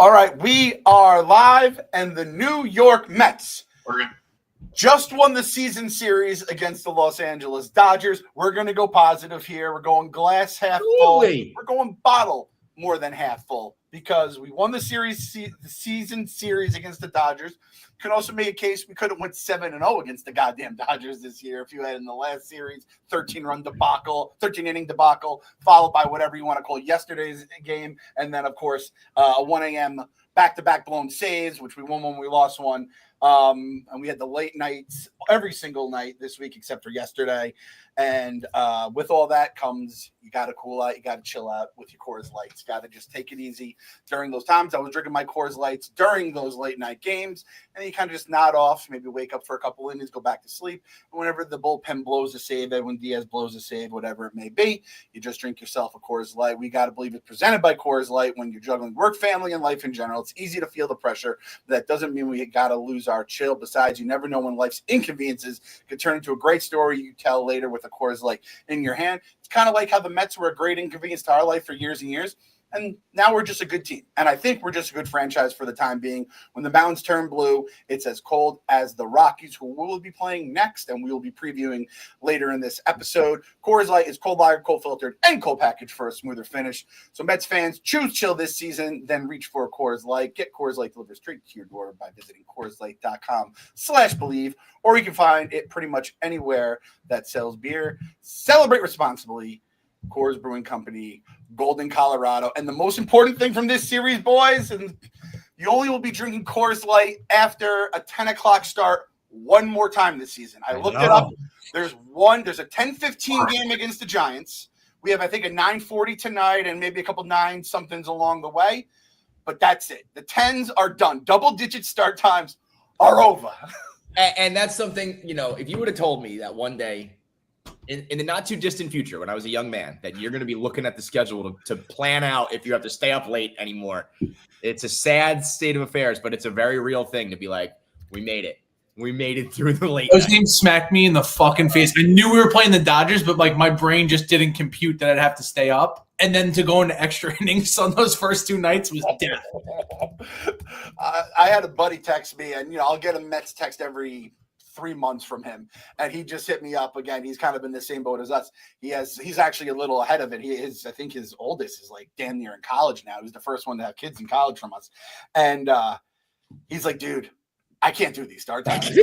All right, we are live, and the New York Mets just won the season series against the Los Angeles Dodgers. We're going to go positive here. We're going glass half full. We're going bottle more than half full because we won the season series against the Dodgers. Can also make a case we could have went 7-0 against the goddamn Dodgers this year if you had in the last series 13-inning debacle, followed by whatever you want to call yesterday's game, and then of course a 1 a.m. back-to-back blown saves, which we won when we lost one. And we had the late nights every single night this week except for yesterday. And with all that comes you got to cool out. You got to chill out with your Coors Lights. Got to just take it easy during those times. I was drinking my Coors Lights during those late night games. And you kind of just nod off, maybe wake up for a couple innings, go back to sleep. And whenever the bullpen blows a save, Edwin Diaz blows a save, whatever it may be, you just drink yourself a Coors Light. We got to believe it's presented by Coors Light when you're juggling work, family, and life in general. It's easy to feel the pressure. That doesn't mean we got to lose our chill. Besides, you never know when life's inconveniences could turn into a great story you tell later with a Coors Light in your hand. It's kind of like how the Mets were a great inconvenience to our life for years and years. And now we're just a good team. And I think we're just a good franchise for the time being. When the mountains turn blue, it's as cold as the Rockies, who we will be playing next, and we will be previewing later in this episode. Coors Light is cold lagered, cold filtered, and cold packaged for a smoother finish. So Mets fans, choose chill this season, then reach for a Coors Light. Get Coors Light delivered straight to your door by visiting CoorsLight.com/believe, or you can find it pretty much anywhere that sells beer. Celebrate responsibly. Coors Brewing Company, Golden, Colorado. And the most important thing from this series, boys, and you only will be drinking Coors Light after a 10 o'clock start one more time this season. I looked it up. There's a 10:15 game against the Giants. We have, I think, a 9:40 tonight and maybe a couple 9-somethings along the way. But that's it. The 10s are done. Double-digit start times are over. And that's something, if you would have told me that one day, in the not too distant future, when I was a young man, that you're going to be looking at the schedule to plan out if you have to stay up late anymore. It's a sad state of affairs, but it's a very real thing to be like, we made it. We made it through the late Those games smacked me in the fucking face. I knew we were playing the Dodgers, but my brain just didn't compute that I'd have to stay up. And then to go into extra innings on those first two nights was death. I had a buddy text me, and I'll get a Mets text every 3 months from him, and he just hit me up again. He's kind of in the same boat as us. He's actually a little ahead of it. I think his oldest is like damn near in college now. He's the first one to have kids in college from us, and he's like, dude, I can't do these start times. And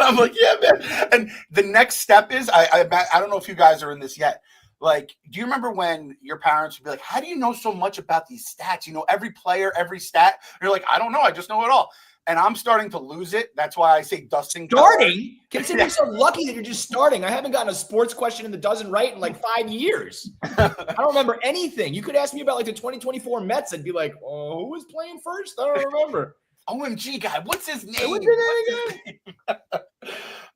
I'm like, yeah, man. And the next step is I don't know if you guys are in this yet. Like, do you remember when your parents would be like, how do you know so much about these stats? Every player, every stat. And you're like, I don't know. I just know it all. And I'm starting to lose it. That's why I say dusting. Starting? Consider yourself lucky that you're just starting. I haven't gotten a sports question in the dozen right in like 5 years. I don't remember anything. You could ask me about like the 2024 Mets. I'd be like, oh, who was playing first? I don't remember. OMG guy. What's his name? What's his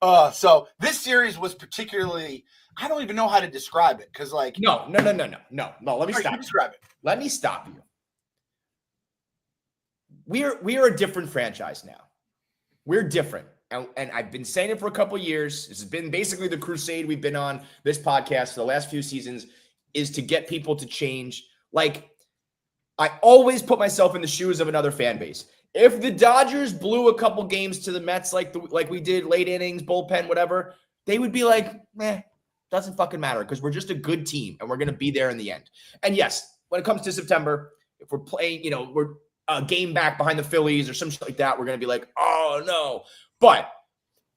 name? So this series was particularly, I don't even know how to describe it. Cause like, no. Let me stop. Describe it. Let me stop you. We are a different franchise now. We're different. And I've been saying it for a couple of years. This has been basically the crusade we've been on this podcast for the last few seasons, is to get people to change. Like, I always put myself in the shoes of another fan base. If the Dodgers blew a couple games to the Mets like we did, late innings, bullpen, whatever, they would be like, doesn't fucking matter because we're just a good team and we're going to be there in the end. And yes, when it comes to September, if we're playing, we're a game back behind the Phillies or some shit like that, we're going to be like, oh no. But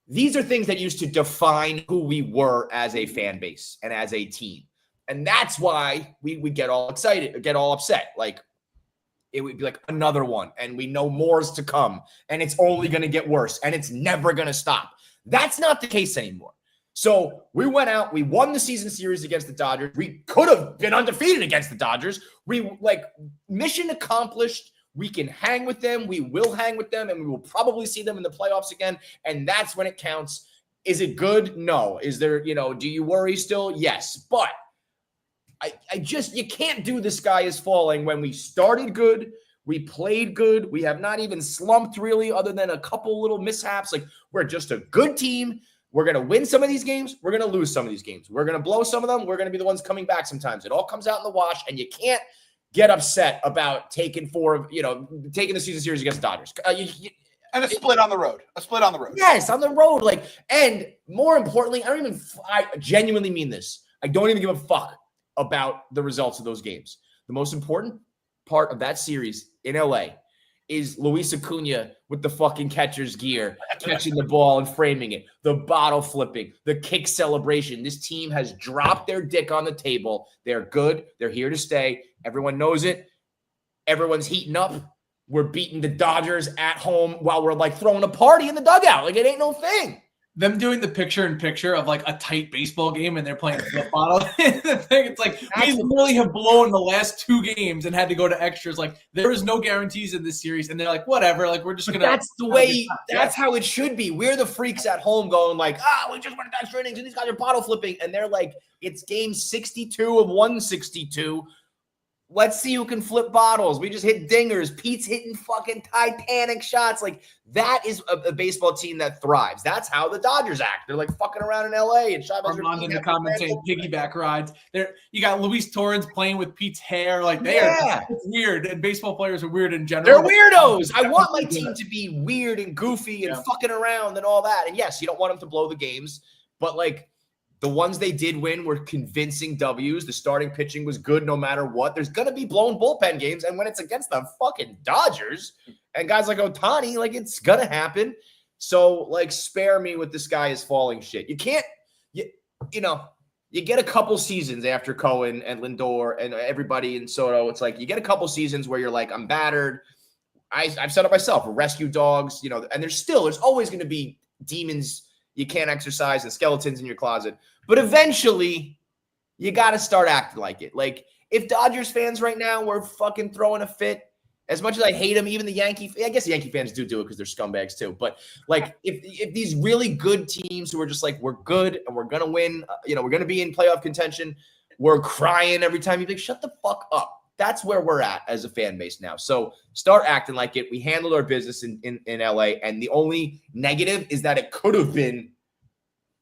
these are things that used to define who we were as a fan base and as a team. And that's why we get all excited, get all upset. Like, it would be like another one, and we know more's to come, and it's only going to get worse, and it's never going to stop. That's not the case anymore. So we went out, we won the season series against the Dodgers. We could have been undefeated against the Dodgers. Mission accomplished. We can hang with them. We will hang with them, and we will probably see them in the playoffs again. And that's when it counts. Is it good? No. Is there, do you worry still? Yes. But you can't do the sky is falling when we started good. We played good. We have not even slumped really other than a couple little mishaps. Like, we're just a good team. We're going to win some of these games. We're going to lose some of these games. We're going to blow some of them. We're going to be the ones coming back sometimes. It all comes out in the wash, and you can't get upset about taking the season series against the Dodgers. And a split on the road. Yes, on the road. And more importantly, I genuinely mean this. I don't even give a fuck about the results of those games. The most important part of that series in LA is Luis Acuna with the fucking catcher's gear, catching the ball and framing it, the bottle flipping, the kick celebration. This team has dropped their dick on the table. They're good. They're here to stay. Everyone knows it. Everyone's heating up. We're beating the Dodgers at home while we're throwing a party in the dugout. It ain't no thing. Them doing the picture-in-picture of a tight baseball game and they're playing flip bottle. The thing, it's we literally have blown the last 2 games and had to go to extras. There is no guarantees in this series, and they're whatever. We're just gonna. That's the way. That's how it should be. We're the freaks at home going we just went extra innings and these guys are bottle flipping, and they're it's game 62 of 162. Let's see who can flip bottles. We just hit dingers. Pete's hitting fucking Titanic shots. That is a baseball team that thrives. That's how the Dodgers act. They're fucking around in LA and Armand in the comments saying piggyback rides. You got Luis Torrens playing with Pete's hair. It's weird. And baseball players are weird in general. They're weirdos. I want my team to be weird and goofy and fucking around and all that. And yes, you don't want them to blow the games, but the ones they did win were convincing W's. The starting pitching was good no matter what. There's going to be blown bullpen games. And when it's against the fucking Dodgers and guys like Ohtani, it's going to happen. So, spare me with this guy is falling shit. You can't, you get a couple seasons after Cohen and Lindor and everybody in Soto. It's you get a couple seasons where you're I'm battered. I've said it myself, rescue dogs, and there's always going to be demons you can't exercise and skeletons in your closet. But eventually, you got to start acting like it. If Dodgers fans right now were fucking throwing a fit, as much as I hate them, even I guess the Yankee fans do it because they're scumbags too. But if these really good teams who are just we're good and we're going to win, we're going to be in playoff contention, we're crying every time, you're shut the fuck up. That's where we're at as a fan base now. So start acting like it. We handled our business in LA. And the only negative is that it could have been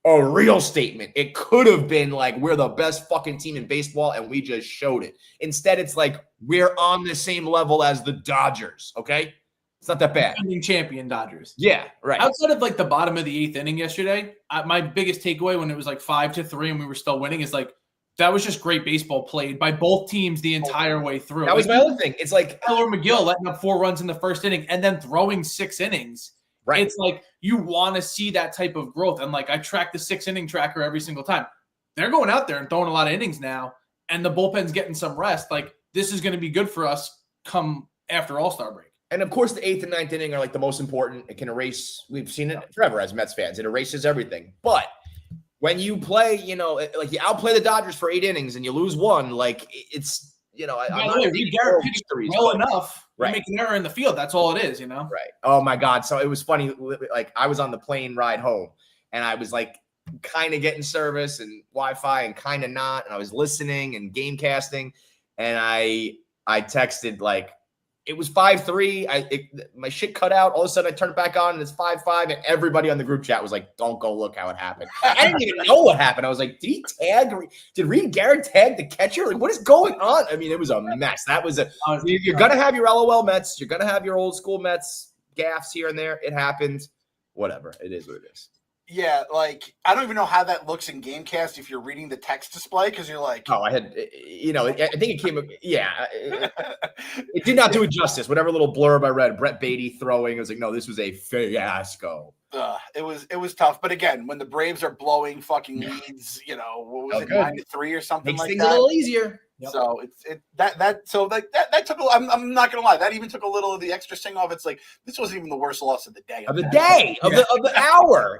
a real statement. It could have been we're the best fucking team in baseball and we just showed it. Instead, it's we're on the same level as the Dodgers. Okay. It's not that bad. Defending champion Dodgers. Yeah. Right. Outside of the bottom of the 8th inning yesterday, my biggest takeaway when it was 5-3 and we were still winning is that was just great baseball played by both teams the entire way through. That was my other thing. It's Taylor McGill letting up 4 runs in the first inning and then throwing 6 innings. Right. It's you want to see that type of growth. And I track the 6-inning tracker every single time. They're going out there and throwing a lot of innings now, and the bullpen's getting some rest. This is going to be good for us come after All-Star break. And of course, the 8th and 9th inning are the most important. It can erase. We've seen it forever as Mets fans. It erases everything. But when you play, you outplay the Dodgers for 8 innings and you lose 1, it's, I'm not Garrett pitched well enough. Right. Make an error in the field. That's all it is, Right. Oh my God. So it was funny. I was on the plane ride home and I was kind of getting service and Wi-Fi and kind of not. And I was listening and game casting. And I texted it was 5-3. My shit cut out. All of a sudden I turned it back on and it's 5-5. And everybody on the group chat was don't go look how it happened. I didn't even know what happened. I was did Reed Garrett tag the catcher? What is going on? I mean, it was a mess. You're going to have your LOL Mets. You're going to have your old school Mets gaffes here and there. It happened. Whatever. It is what it is. Yeah, I don't even know how that looks in GameCast if you're reading the text display because you're oh, I had, I think it came, it did not do it justice. Whatever little blurb I read, Brett Beatty throwing, I was no, this was a fiasco. It was tough, but again, when the Braves are blowing fucking leads, what was it, 9-3 or something makes like things that. A little easier. Yep. So that took. I'm not gonna lie. That even took a little of the extra sting off. It's this wasn't even the worst loss of the day. Of the hour.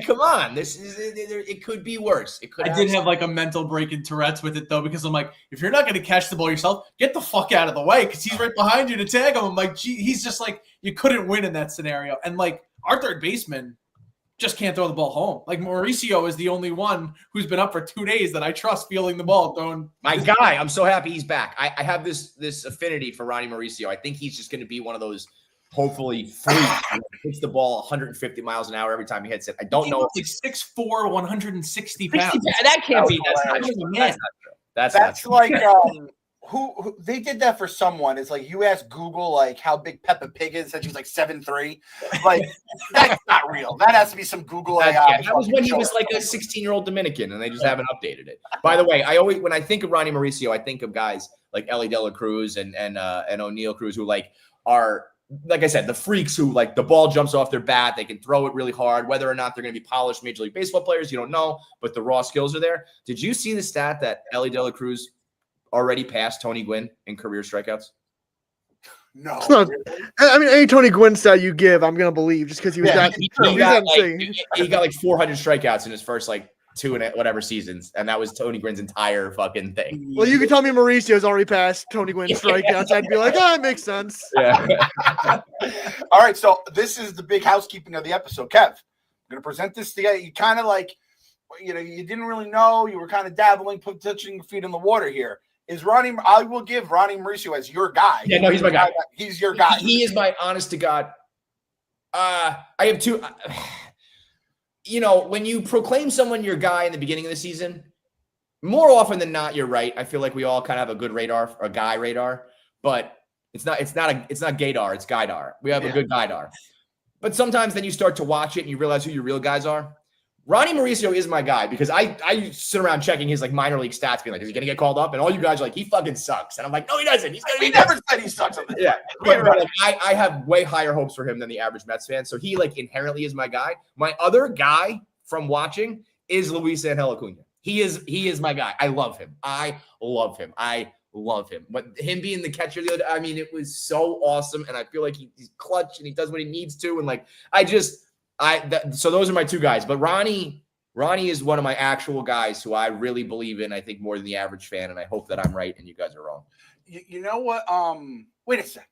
Come on. This is it. Could be worse. It could. I did have a mental break in Tourette's with it though because I'm if you're not going to catch the ball yourself, get the fuck out of the way because he's right behind you to tag him. I'm gee, he's just you couldn't win in that scenario. And our third baseman just can't throw the ball home. Mauricio is the only one who's been up for 2 days that I trust fielding the ball. My guy, I'm so happy he's back. I have this affinity for Ronnie Mauricio. I think he's just going to be one of those hopefully freaks who hits the ball 150 miles an hour every time he hits it. I don't know. It's 6'4", 160 pounds. That can't be. That's not true. That's not true. who they did that for someone. It's like you ask Google like how big Peppa Pig is, and she's like 7'3". Like that's not real. That has to be some Google AI. That was when he was like a 16-year-old Dominican, and they just haven't updated it. By the way, when I think of Ronnie Mauricio, I think of guys like Ellie De La Cruz and O'Neal Cruz who like are, like I said, the freaks who like the ball jumps off their bat. They can throw it really hard. Whether or not they're going to be polished Major League Baseball players, you don't know, but the raw skills are there. Did you see the stat that Ellie De La Cruz already passed Tony Gwynn in career strikeouts? No. I mean, any Tony Gwynn stat you give, I'm going to believe just because he was he got like 400 strikeouts in his first like 2 and whatever seasons, and that was Tony Gwynn's entire fucking thing. Well, you can tell me Mauricio's already passed Tony Gwynn's strikeouts. I'd be like, it makes sense. Yeah. All right, so this is the big housekeeping of the episode. Kev, I'm going to present this to you. You kind of like, you didn't really know. You were kind of dabbling, touching your feet in the water here. I will give Ronnie Mauricio as your guy. Yeah, no, he's my guy. He's your guy. He is my honest to God. I have two. When you proclaim someone your guy in the beginning of the season, more often than not, you're right. I feel like we all kind of have a good radar, a guy radar, but it's not gaydar, it's guydar. We have a good guydar. But sometimes then you start to watch it and you realize who your real guys are. Ronnie Mauricio is my guy because I sit around checking his like minor league stats, being like, is he gonna get called up? And all you guys are like, he fucking sucks. And I'm like, no, he doesn't. He never said he sucks on this. Yeah. But like, I have way higher hopes for him than the average Mets fan. So he like inherently is my guy. My other guy from watching is Luis Angel Acuna. He is my guy. I love him. But him being the catcher the other, I mean, it was so awesome. And I feel like he's clutch and he does what he needs to. And like, so those are my two guys. But Ronnie is one of my actual guys who I really believe in, I think, more than the average fan. And I hope that I'm right and you guys are wrong. You know what? Wait a sec.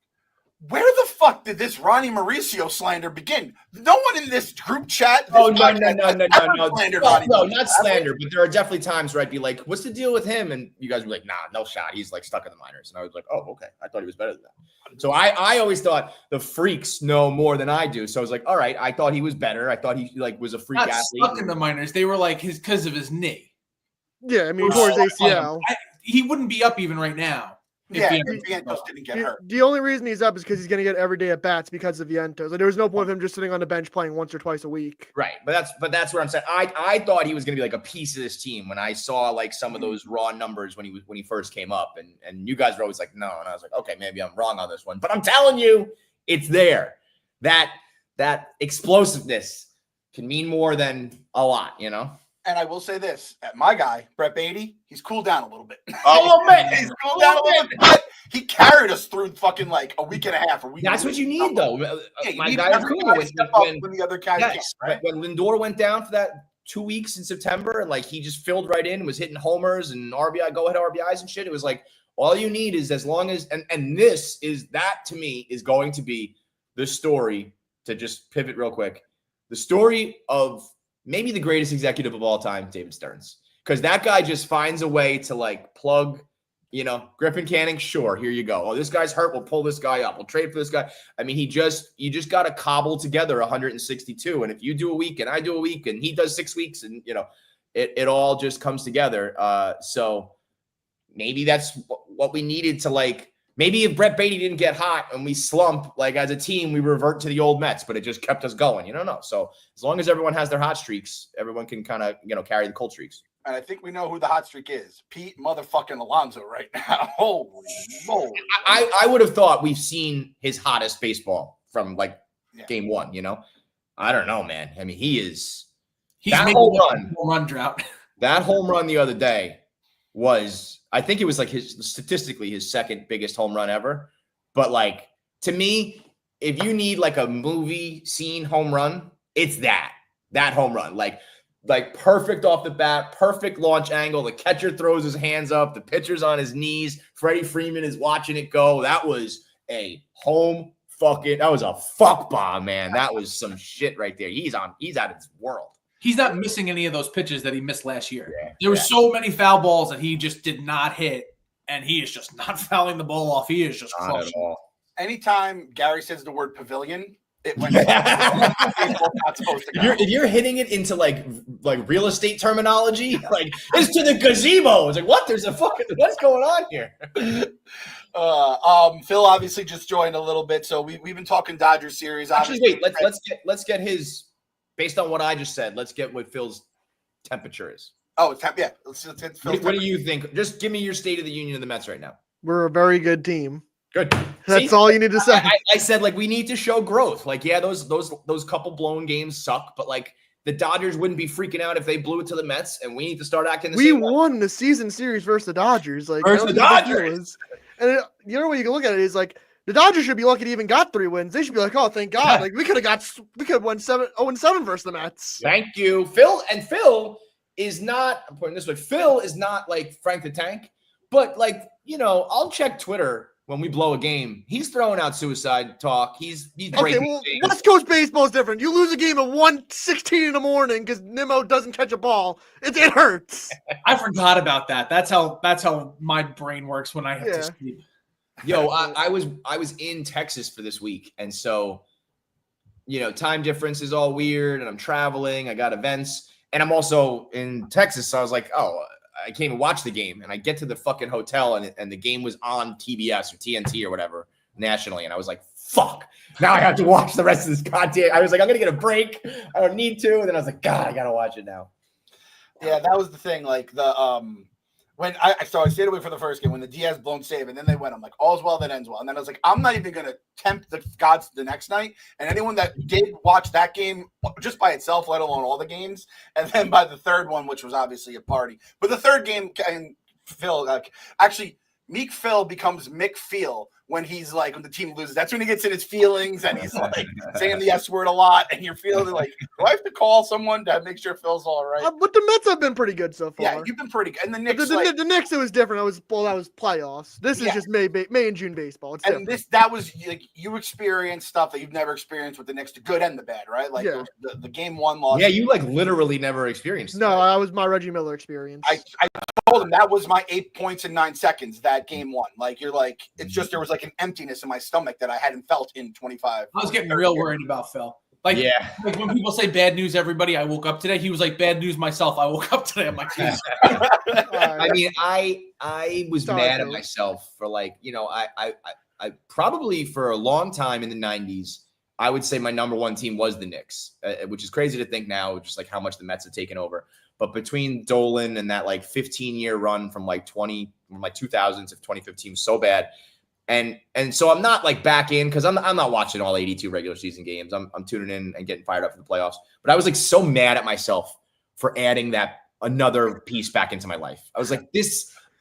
Where the fuck did this Ronnie Mauricio slander begin? No one in this group chat. No. No, not slander, but there are definitely times where I'd be like, what's the deal with him? And you guys were like, nah, no shot. He's like stuck in the minors. And I was like, oh, okay. I thought he was better than that. So I always thought the freaks know more than I do. So I was like, all right, I thought he was better. I thought he like was a freak athlete. Stuck in the minors. They were like because of his knee. Yeah, I mean, he tore his ACL. He wouldn't be up even right now. Vientos didn't get hurt. The only reason he's up is because he's going to get every day at bats because of Vientos. Like, there was no point of him just sitting on the bench playing once or twice a week. Right, but that's where I'm saying. I thought he was going to be like a piece of this team when I saw like some of those raw numbers when he first came up, and you guys were always like no, and I was like okay, maybe I'm wrong on this one, but I'm telling you, it's there. That explosiveness can mean more than a lot, And I will say this: my guy Brett Beatty, he's cooled down a little bit. Oh man, he's cooled down a little bit. He carried us through fucking like a week and a half. That's what you need, though. Yeah, my guy when the other guys can't, right? When Lindor went down for that 2 weeks in September, and like he just filled right in, was hitting homers and go-ahead RBIs and shit. It was like all you need is as long as and this is that to me is going to be the story to just pivot real quick. The story of maybe the greatest executive of all time, David Stearns, because that guy just finds a way to like plug, Griffin Canning. Sure, here you go. Oh, this guy's hurt. We'll pull this guy up. We'll trade for this guy. I mean, you just got to cobble together 162. And if you do a week and I do a week and he does 6 weeks and, it all just comes together. So maybe that's what we needed to like. Maybe if Brett Beatty didn't get hot and we slump, like as a team, we revert to the old Mets, but it just kept us going. You don't know. So as long as everyone has their hot streaks, everyone can kind of, carry the cold streaks. And I think we know who the hot streak is. Pete motherfucking Alonso right now. Holy moly. I would have thought we've seen his hottest baseball from like game one, I don't know, man. I mean, he's that home run drought. That home run the other day was, I think it was like statistically his second biggest home run ever. But like, to me, if you need like a movie scene home run, it's that home run. Like perfect off the bat, perfect launch angle. The catcher throws his hands up. The pitcher's on his knees. Freddie Freeman is watching it go. That was a that was a fuck bomb, man. That was some shit right there. He's out of his world. He's not missing any of those pitches that he missed last year. Yeah, there were so many foul balls that he just did not hit, and he is just not fouling the ball off. He is just crushing. Anytime Gary says the word pavilion, It went. Not supposed to go. If you're hitting it into like real estate terminology, like it's to the gazebo. It's like what? There's a fucking what's going on here? Phil obviously just joined a little bit, so we've been talking Dodgers series. Actually, wait. Let's get his based on what I just said. Let's get what Phil's temperature is. Oh, it's yeah. Let's what do you think? Just give me your state of the union of the Mets right now. We're a very good team. Good. That's all you need to say. I said like we need to show growth. Like yeah, those couple blown games suck, but like the Dodgers wouldn't be freaking out if they blew it to the Mets, and we need to start acting the same way. We won the season series versus the Dodgers. Like versus the Dodgers. And the other way you can look at it is like the Dodgers should be lucky to even got 3 wins. They should be like, oh, thank God. Like we could have won 0-7 versus the Mets. Thank you, Phil. And Phil is not. I'm putting it this way. Phil is not like Frank the Tank, but like I'll check Twitter. When we blow a game, he's throwing out suicide talk. He's breaking things. West Coast baseball is different. You lose a game at 1:16 in the morning because Nimmo doesn't catch a ball. It hurts. I forgot about that. That's how my brain works when I have to sleep. Yo, I was in Texas for this week, and so time difference is all weird, and I'm traveling. I got events, and I'm also in Texas, so I was like, oh. I came and watched the game, and I get to the fucking hotel, and the game was on TBS or TNT or whatever nationally, and I was like, fuck, now I have to watch the rest of this goddamn. I was like, I'm going to get a break. I don't need to. And then I was like, God, I got to watch it now. Yeah, that was the thing. Like when I stayed away from the first game when the Diaz blown save, and then they went. I'm like, all's well that ends well. And then I was like, I'm not even gonna tempt the gods the next night. And anyone that did watch that game just by itself, let alone all the games, and then by the third one, which was obviously a party, but the third game, and Phil actually Meek Phil becomes Mick Phil when he's like when the team loses. That's when he gets in his feelings and he's like saying the S word a lot, and you're feeling like, do I have to call someone to make sure Phil's all right? But the Mets have been pretty good so far. Yeah, you've been pretty good. And the Knicks, the Knicks, it was different. That was playoffs. This is just May and June baseball. It's and different. that was like you experienced stuff that you've never experienced with the Knicks, the good and the bad, right? Like the game 1 loss. Yeah, you like literally never experienced. No, that was my Reggie Miller experience. I told him that was my 8 points in 9 seconds. That game 1, like you're like it's just there was like an emptiness in my stomach that I hadn't felt in 25. I was getting real worried about Phil. Like when people say bad news, everybody, I woke up today. He was like, bad news myself. I woke up today. I'm like, Jesus. I mean, I was mad at myself for like, I probably for a long time in the 90s, I would say my number one team was the Knicks, which is crazy to think now, just like how much the Mets have taken over. But between Dolan and that like 15-year run from like 2000 to 2015 was so bad. And so I'm not like back in because I'm not watching all 82 regular season games. I'm tuning in and getting fired up for the playoffs. But I was like so mad at myself for adding that another piece back into my life. I was like,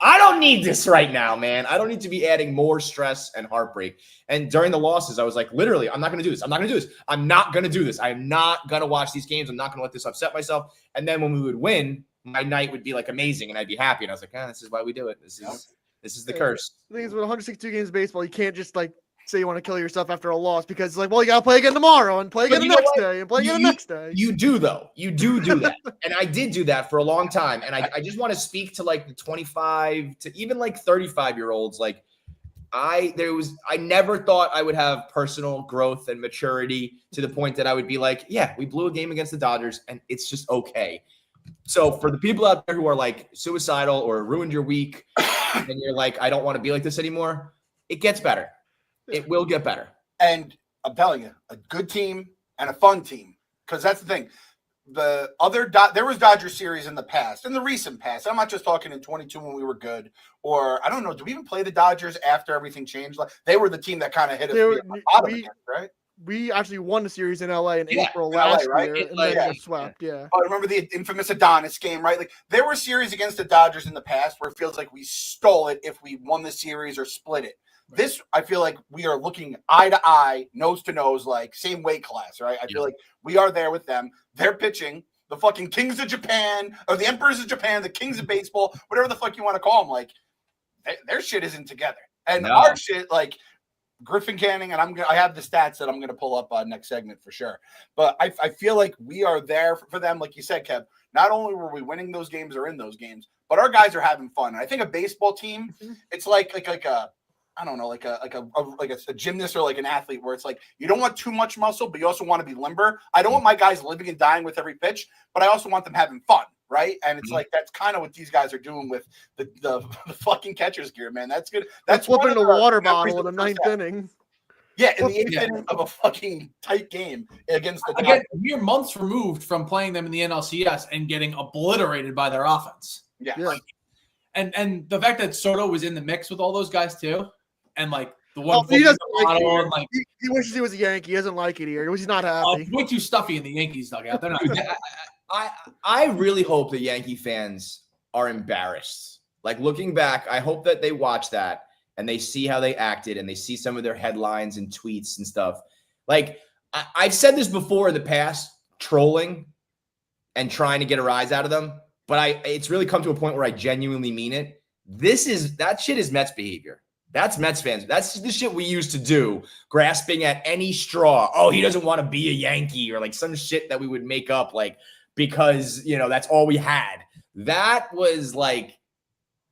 I don't need this right now, man. I don't need to be adding more stress and heartbreak. And during the losses, I was like, literally, I'm not going to do this. I'm not going to do this. I'm not going to do this. I'm not going to watch these games. I'm not going to let this upset myself. And then when we would win, my night would be like amazing and I'd be happy. And I was like, this is why we do it. This is the curse. The thing is, with 162 games of baseball, you can't just like say you want to kill yourself after a loss because it's like, well, you got to play again tomorrow and play again the next day and play again the next day. You do, though. You do that. And I did do that for a long time. And I just want to speak to like the 25 to even like 35-year-olds. Like I never thought I would have personal growth and maturity to the point that I would be like, yeah, we blew a game against the Dodgers and it's just okay. So for the people out there who are like suicidal or ruined your week and you're like, I don't want to be like this anymore, it gets better. It will get better. And I'm telling you, a good team and a fun team. Because that's the thing. There was Dodger series in the past, in the recent past. I'm not just talking in 22 when we were good. Or, I don't know, did we even play the Dodgers after everything changed? Like, they were the team that kind of hit us on the bottom again, right? We actually won the series in LA in April last year, and then got swept. Yeah. I remember the infamous Adonis game, right? Like there were series against the Dodgers in the past where it feels like we stole it if we won the series or split it. This, I feel like we are looking eye to eye, nose to nose, like same weight class, right? I feel like we are there with them. They're pitching the fucking Kings of Japan or the Emperors of Japan, the Kings of Baseball, whatever the fuck you want to call them. Like their shit isn't together, and our shit like. Griffin Canning, and I have the stats that I'm going to pull up on next segment for sure. But I feel like we are there for them, like you said, Kev. Not only were we winning those games or in those games, but our guys are having fun. And I think a baseball team, it's like a I don't know, like a gymnast or like an athlete where it's like you don't want too much muscle, but you also want to be limber. I don't want my guys living and dying with every pitch, but I also want them having fun, right? And it's like that's kind of what these guys are doing with the fucking catcher's gear, man. That's good. That's flipping a water memories bottle in of the ninth first inning. Yeah, in the eighth inning of a fucking tight game against the again, we're months removed from playing them in the NLCS and getting obliterated by their offense. Yeah. And the fact that Soto was in the mix with all those guys too, and like the one He doesn't like it bottle, here. and, like He wishes he was a Yankee. He doesn't like it here. He's not happy. way too stuffy in the Yankees dugout. They're not. I really hope the Yankee fans are embarrassed. Like looking back, I hope that they watch that and they see how they acted and they see some of their headlines and tweets and stuff. Like I've said this before in the past, trolling and trying to get a rise out of them, but it's really come to a point where I genuinely mean it. That shit is Mets behavior. That's Mets fans. That's the shit we used to do, grasping at any straw. Oh, he doesn't want to be a Yankee or like some shit that we would make up like because, that's all we had. That was like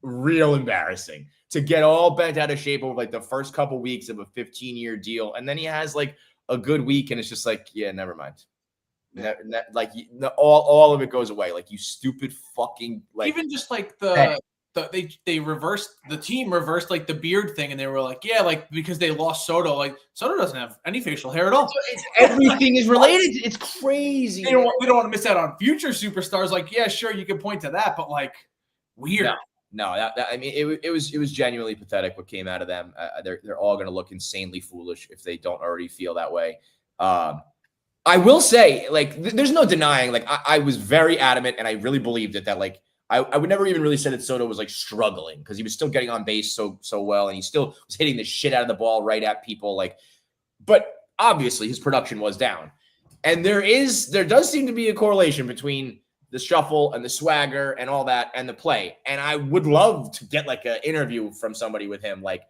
real embarrassing to get all bent out of shape over like the first couple weeks of a 15-year deal. And then he has like a good week and it's just like, yeah, never mind. Like all of it goes away. Like you stupid fucking like even just like they reversed the team reversed like the beard thing and they were like, yeah, like because they lost Soto, like Soto doesn't have any facial hair at all. Everything is related. It's crazy. They don't want to miss out on future superstars. Like, yeah, sure, you can point to that, but like weird. No, I mean, it was genuinely pathetic what came out of them. They're all going to look insanely foolish if they don't already feel that way. I will say, like, there's no denying. Like, I was very adamant, and I really believed it that like I would never even really say that Soto was like struggling because he was still getting on base so well, and he still was hitting the shit out of the ball right at people. Like, but obviously his production was down, and there does seem to be a correlation between the shuffle and the swagger and all that and the play. And I would love to get like an interview from somebody with him. Like,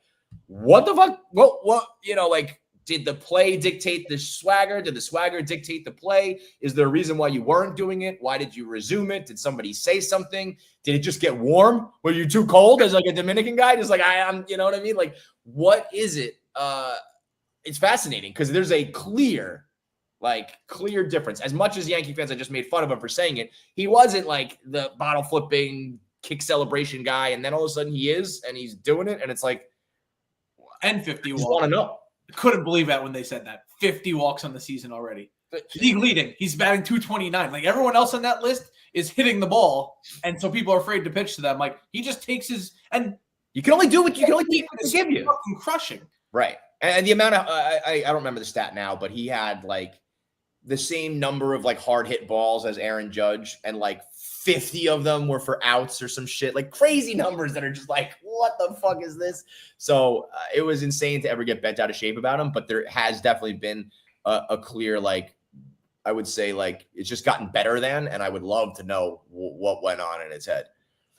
what the fuck? What, like, did the play dictate the swagger? Did the swagger dictate the play? Is there a reason why you weren't doing it? Why did you resume it? Did somebody say something? Did it just get warm? Were you too cold as like a Dominican guy? Just like, I'm, you know what I mean? Like, what is it? It's fascinating because there's a clear difference. As much as Yankee fans, I just made fun of him for saying it. He wasn't like the bottle flipping kick celebration guy. And then all of a sudden he is, and he's doing it. And it's like, and 50 walks. I want to know. Couldn't believe that when they said that 50 walks on the season already. League leading. He's batting 229. Like everyone else on that list is hitting the ball. And so people are afraid to pitch to them. Like he just takes and you can only do what you can only take what they give you. Fucking crushing. Right. And the amount of, I don't remember the stat now, but he had like the same number of like hard hit balls as Aaron Judge, and like 50 of them were for outs or some shit, like crazy numbers that are just like, what the fuck is this? So it was insane to ever get bent out of shape about him, but there has definitely been a clear, like, I would say like it's just gotten better than, and I would love to know what went on in his head.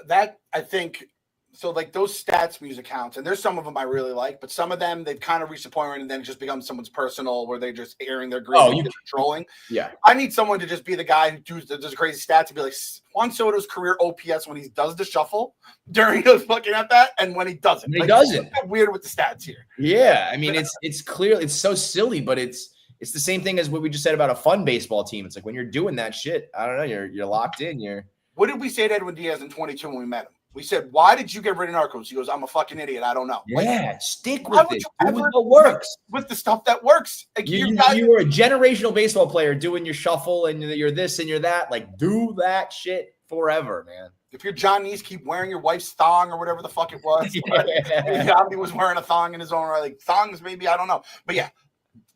That I think. So like those stats music accounts, and there's some of them I really like, but some of them they've kind of reached a point where and then it just becomes someone's personal where they're just airing their grievances, trolling. Yeah, I need someone to just be the guy who does crazy stats and be like Juan Soto's career OPS when he does the shuffle during those fucking at that, and when he doesn't. He doesn't. It's weird with the stats here. Yeah, I mean it's clear, it's so silly, but it's the same thing as what we just said about a fun baseball team. It's like when you're doing that shit, I don't know, you're locked in. What did we say to Edwin Diaz in 22 when we met him? We said, why did you get rid of Narcos? He goes, I'm a fucking idiot. I don't know. Yeah, stick with it. Do what works. With the stuff that works. Like, you were a generational baseball player doing your shuffle and you're this and you're that. Like, do that shit forever, man. If you're John Neese, keep wearing your wife's thong or whatever the fuck it was. He was wearing a thong in his own right. Like, thongs maybe, I don't know. But yeah.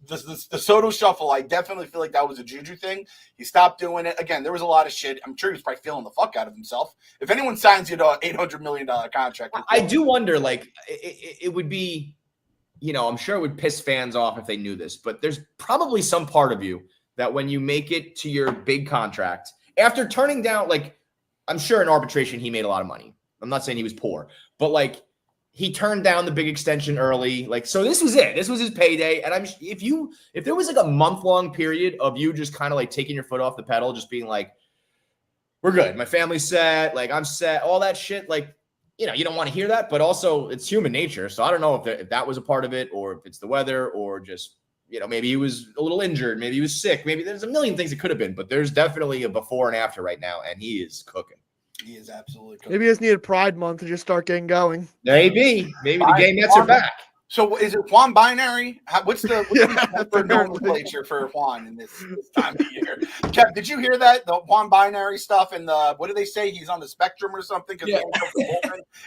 The Soto shuffle, I definitely feel like that was a juju thing. He stopped doing it. Again, there was a lot of shit. I'm sure he was probably feeling the fuck out of himself. If anyone signs you to an $800 million contract. I do wonder, like, it would be, I'm sure it would piss fans off if they knew this, but there's probably some part of you that when you make it to your big contract, after turning down, like, I'm sure in arbitration he made a lot of money. I'm not saying he was poor, but, like, he turned down the big extension early. Like, so this was it. This was his payday. And if there was like a month-long period of you just kind of like taking your foot off the pedal, just being like, we're good. My family's set. Like, I'm set. All that shit. Like, you don't want to hear that, but also it's human nature. So I don't know if that was a part of it, or if it's the weather, or just, maybe he was a little injured. Maybe he was sick. Maybe there's a million things it could have been, but there's definitely a before and after right now, and he is cooking. He is absolutely cooking. Maybe he just needed Pride Month to just start getting going. Maybe the game nets are back. So is it Juan binary? What's the nomenclature for Juan in this time of year? Kev, did you hear that? The Juan binary stuff and what do they say? He's on the spectrum or something? Yeah.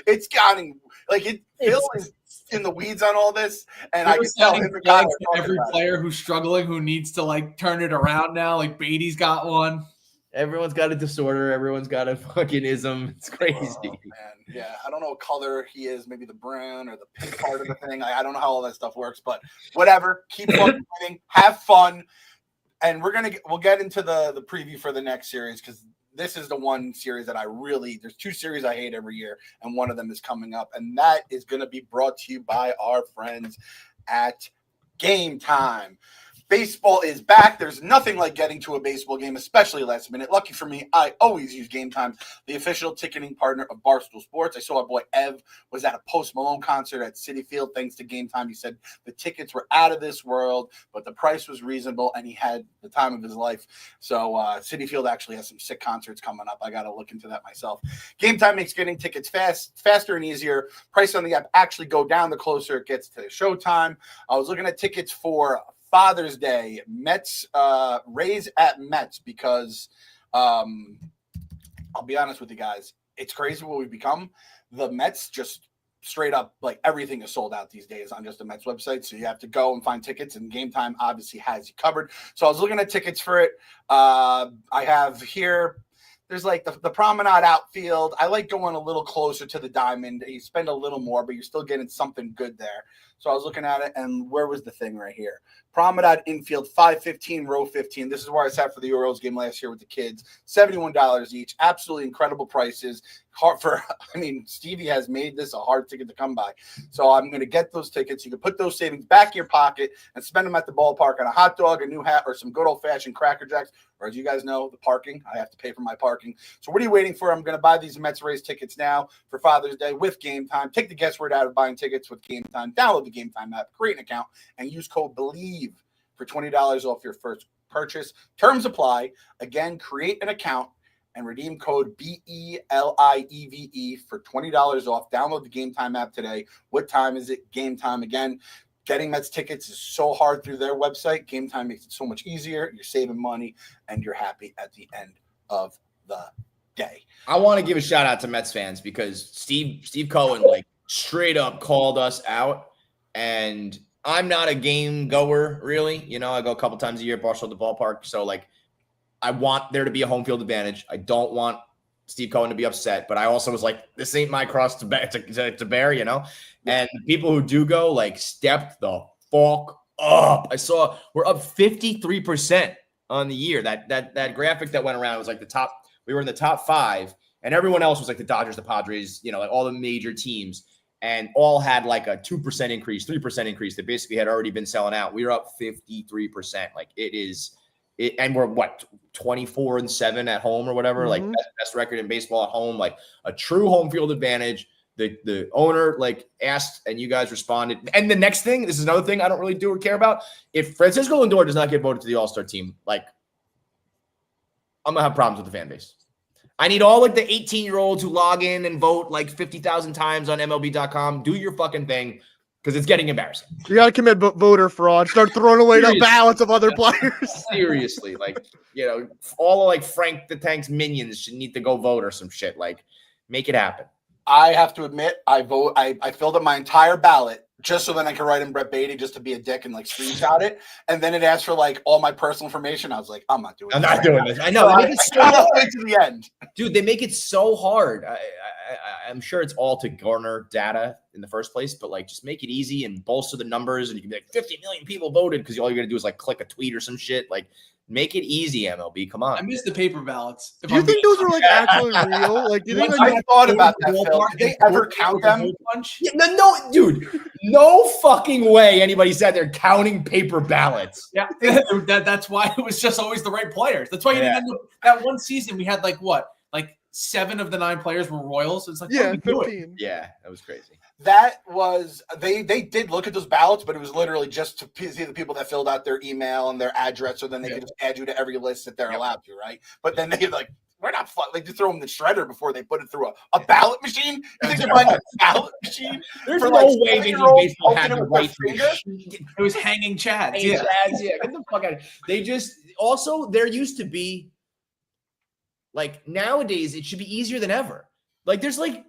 It's gotten Phil is in the weeds on all this, and I can tell him every player who's struggling, who needs to turn it around now. Like Beatty's got one. Everyone's got a disorder. Everyone's got a fucking ism. It's crazy. Oh, man. Yeah, I don't know what color he is. Maybe the brown or the pink part of the thing. I don't know how all that stuff works, but whatever. Keep fucking winning. Have fun. And we'll get into the preview for the next series, because this is the one series that there's two series I hate every year, and one of them is coming up, and that is going to be brought to you by our friends at Game Time. Baseball is back. There's nothing like getting to a baseball game, especially last minute. Lucky for me, I always use Game Time, the official ticketing partner of Barstool Sports. I saw our boy Ev was at a Post Malone concert at Citi Field thanks to Game Time. He said the tickets were out of this world, but the price was reasonable, and he had the time of his life. So Citi Field actually has some sick concerts coming up. I got to look into that myself. Game Time makes getting tickets faster and easier. Price on the app actually go down the closer it gets to showtime. I was looking at tickets for Father's Day, Mets, Rays at Mets, because I'll be honest with you guys, it's crazy what we've become. The Mets just straight up, everything is sold out these days on just the Mets website, so you have to go and find tickets, and Game Time obviously has you covered. So I was looking at tickets for it. I have here, there's the promenade outfield. I like going a little closer to the diamond. You spend a little more, but you're still getting something good there. So I was looking at it, and where was the thing right here? Promenade infield, 515, row 15. This is where I sat for the Orioles game last year with the kids. $71 each. Absolutely incredible prices. Stevie has made this a hard ticket to come by. So I'm going to get those tickets. You can put those savings back in your pocket and spend them at the ballpark on a hot dog, a new hat, or some good old-fashioned Cracker Jacks. Or as you guys know, the parking. I have to pay for my parking. So what are you waiting for? I'm going to buy these Mets Rays tickets now for Father's Day with Game Time. Take the guesswork out of buying tickets with Game Time. Download the Game Time app, create an account, and use code BELIEVE for $20 off your first purchase. Terms apply. Again, create an account and redeem code BELIEVE for $20 off. Download the Game Time app today. What time is it? Game Time. Again, getting Mets tickets is so hard through their website. Game Time makes it so much easier. You're saving money, and you're happy at the end of the day. I want to give a shout out to Mets fans, because Steve Cohen straight up called us out, and I'm not a game goer, really. I go a couple times a year, Barstool the ballpark. So, I want there to be a home field advantage. I don't want Steve Cohen to be upset, but I also was like, this ain't my cross to bear, And people who do go, stepped the fuck up. I saw we're up 53% on the year. That graphic that went around was the top. We were in the top 5, and everyone else was the Dodgers, the Padres, all the major teams. And all had a 2% increase, 3% increase that basically had already been selling out. We were up 53%. And we're 24-7 at home or whatever, Mm-hmm. Best record in baseball at home, a true home field advantage. The owner asked, and you guys responded. And the next thing, this is another thing I don't really do or care about. If Francisco Lindor does not get voted to the All-Star team, I'm gonna have problems with the fan base. I need all the 18-year-olds who log in and vote 50,000 times on MLB.com. Do your fucking thing, because it's getting embarrassing. You got to commit voter fraud. Start throwing away the ballots of other players. Seriously, all of Frank the Tank's minions should need to go vote or some shit. Make it happen. I have to admit, I filled up my entire ballot just so then I could write in Brett Beatty just to be a dick and screenshot it. And then it asked for all my personal information. I was like, I'm not doing this. I'm not doing this. I know. So they make it so hard to the end. Dude, they make it so hard. I'm sure it's all to garner data in the first place, but just make it easy and bolster the numbers. And you can be 50 million people voted, because all you're going to do is click a tweet or some shit. Make it easy, MLB. Come on. I miss the paper ballots. Do you think those are actually real? Do you think I thought about that, Phil. Did they ever count them? Yeah, no, dude. No fucking way anybody sat there counting paper ballots. Yeah, that's why it was just always the right players. That's why you didn't end up, that one season we had 7 of the 9 players were Royals. It's like, Yeah, what are you doing? 15. Yeah, that was crazy. That was they did look at those ballots, but it was literally just to see the people that filled out their email and their address, so then they could just add you to every list that they're allowed to, right? But then they like, we're not like to throw them in the shredder before they put it through a ballot machine. You think they're buying a ballot machine? There's for, no like, way Major 7-year-olds League Baseball had opening the with their right to finger? It was hanging chads. Hey, Yeah. Chads, yeah, get the fuck out of here. They just also there used to be like nowadays it should be easier than ever. Like there's like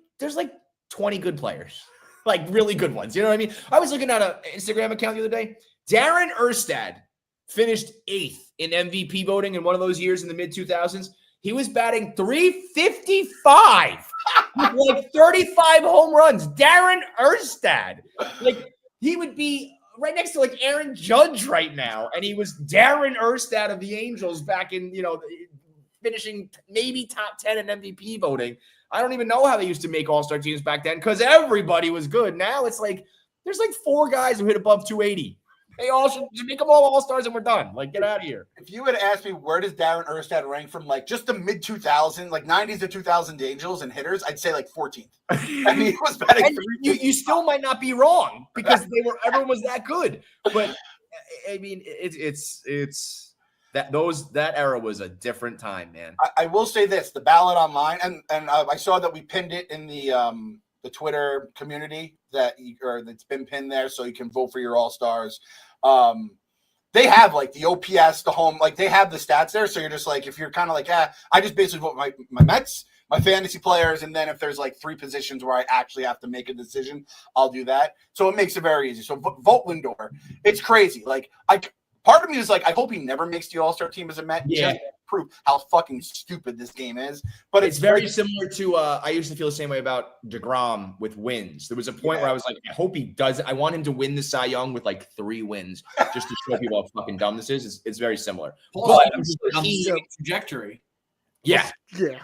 20 good players, like really good ones. You know what I mean? I was looking at an Instagram account the other day. Darren Erstad finished 8th in MVP voting in one of those years in the mid 2000s. He was batting .355 with like 35 home runs. Darren Erstad, like he would be right next to like Aaron Judge right now, and he was Darren Erstad of the Angels back in finishing maybe top 10 in MVP voting. I don't even know how they used to make all-star teams back then because everybody was good. Now it's like there's like 4 guys who hit above 280. They all should make them all stars and we're done. Like, get out of here. If you had asked me where does Darren Erstad rank from, like just the mid 2000s, like 90s to 2000 Angels and hitters, I'd say like 14th. I mean, he was batting. And you still might not be wrong because everyone was that good. But I mean, it's that era was a different time, man. I will say this: the ballot online, and I saw that we pinned it in the Twitter community that's been pinned there, so you can vote for your all stars. They have like the OPS, the home, like they have the stats there. So you're just like, if you're kind of like, I just basically vote my Mets, my fantasy players, and then if there's like 3 positions where I actually have to make a decision, I'll do that. So it makes it very easy. So vote Lindor. It's crazy. Like part of me is like, I hope he never makes the All-Star team as a Met. Yeah. Just to prove how fucking stupid this game is. But it's very similar to I used to feel the same way about DeGrom with wins. There was a point where I was like, I hope he does. I want him to win the Cy Young with like 3 wins just to show people how fucking dumb this is. It's very similar. But On the same trajectory. Yeah. Yeah.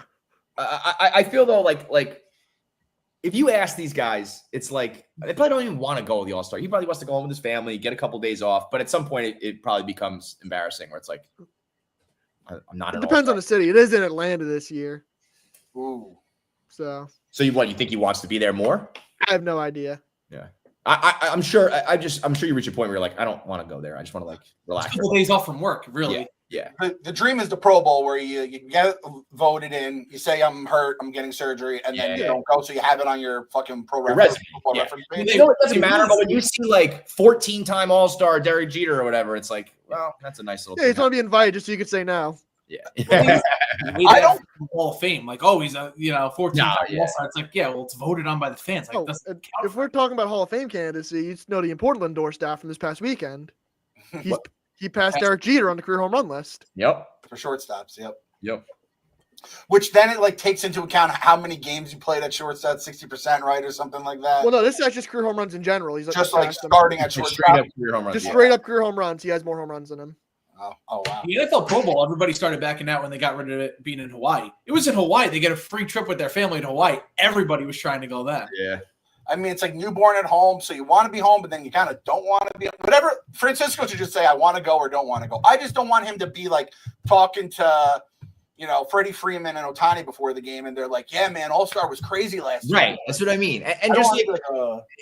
I feel though like if you ask these guys, it's like they probably don't even want to go to the All-Star. He probably wants to go home with his family, get a couple days off. But at some point, it probably becomes embarrassing where it's like, I'm not. It depends on the city. It is in Atlanta this year. Ooh. So you think he wants to be there more? I have no idea. Yeah. I'm sure. I'm sure you reach a point where you're like, I don't want to go there. I just want to like relax. A couple days off from work, really. Yeah. The dream is the Pro Bowl where you get voted in, you say I'm hurt, I'm getting surgery, and then you don't go, so you have it on your fucking reference page. You know, it doesn't matter, but when you see like 14-time All-Star Derek Jeter or whatever, it's like, well, that's a nice little Yeah, you just want to be invited just so you could say no. Yeah. I don't Hall of Fame. Like, oh, he's a 14 yeah. All-Star. It's like, yeah, well, it's voted on by the fans. Like, if we're talking about Hall of Fame candidacy, you know the important Lindor stat from this past weekend. He passed Derek Jeter on the career home run list. Yep. For shortstops, Yep. Which then it like takes into account how many games you played at shortstop, 60%, right, or something like that. Well, no, this is just career home runs in general. He's just like starting at shortstop. Straight up career home runs. He has more home runs than him. Oh wow. The NFL Pro Bowl, everybody started backing out when they got rid of it being in Hawaii. It was in Hawaii. They get a free trip with their family in Hawaii. Everybody was trying to go then. Yeah. I mean, it's like newborn at home, so you want to be home, but then you kind of don't want to be. Whatever. Francisco should just say, I want to go or don't want to go. I just don't want him to be like talking to, Freddie Freeman and Ohtani before the game, and they're like, yeah, man, All-Star was crazy last year. Right. That's what I mean. And just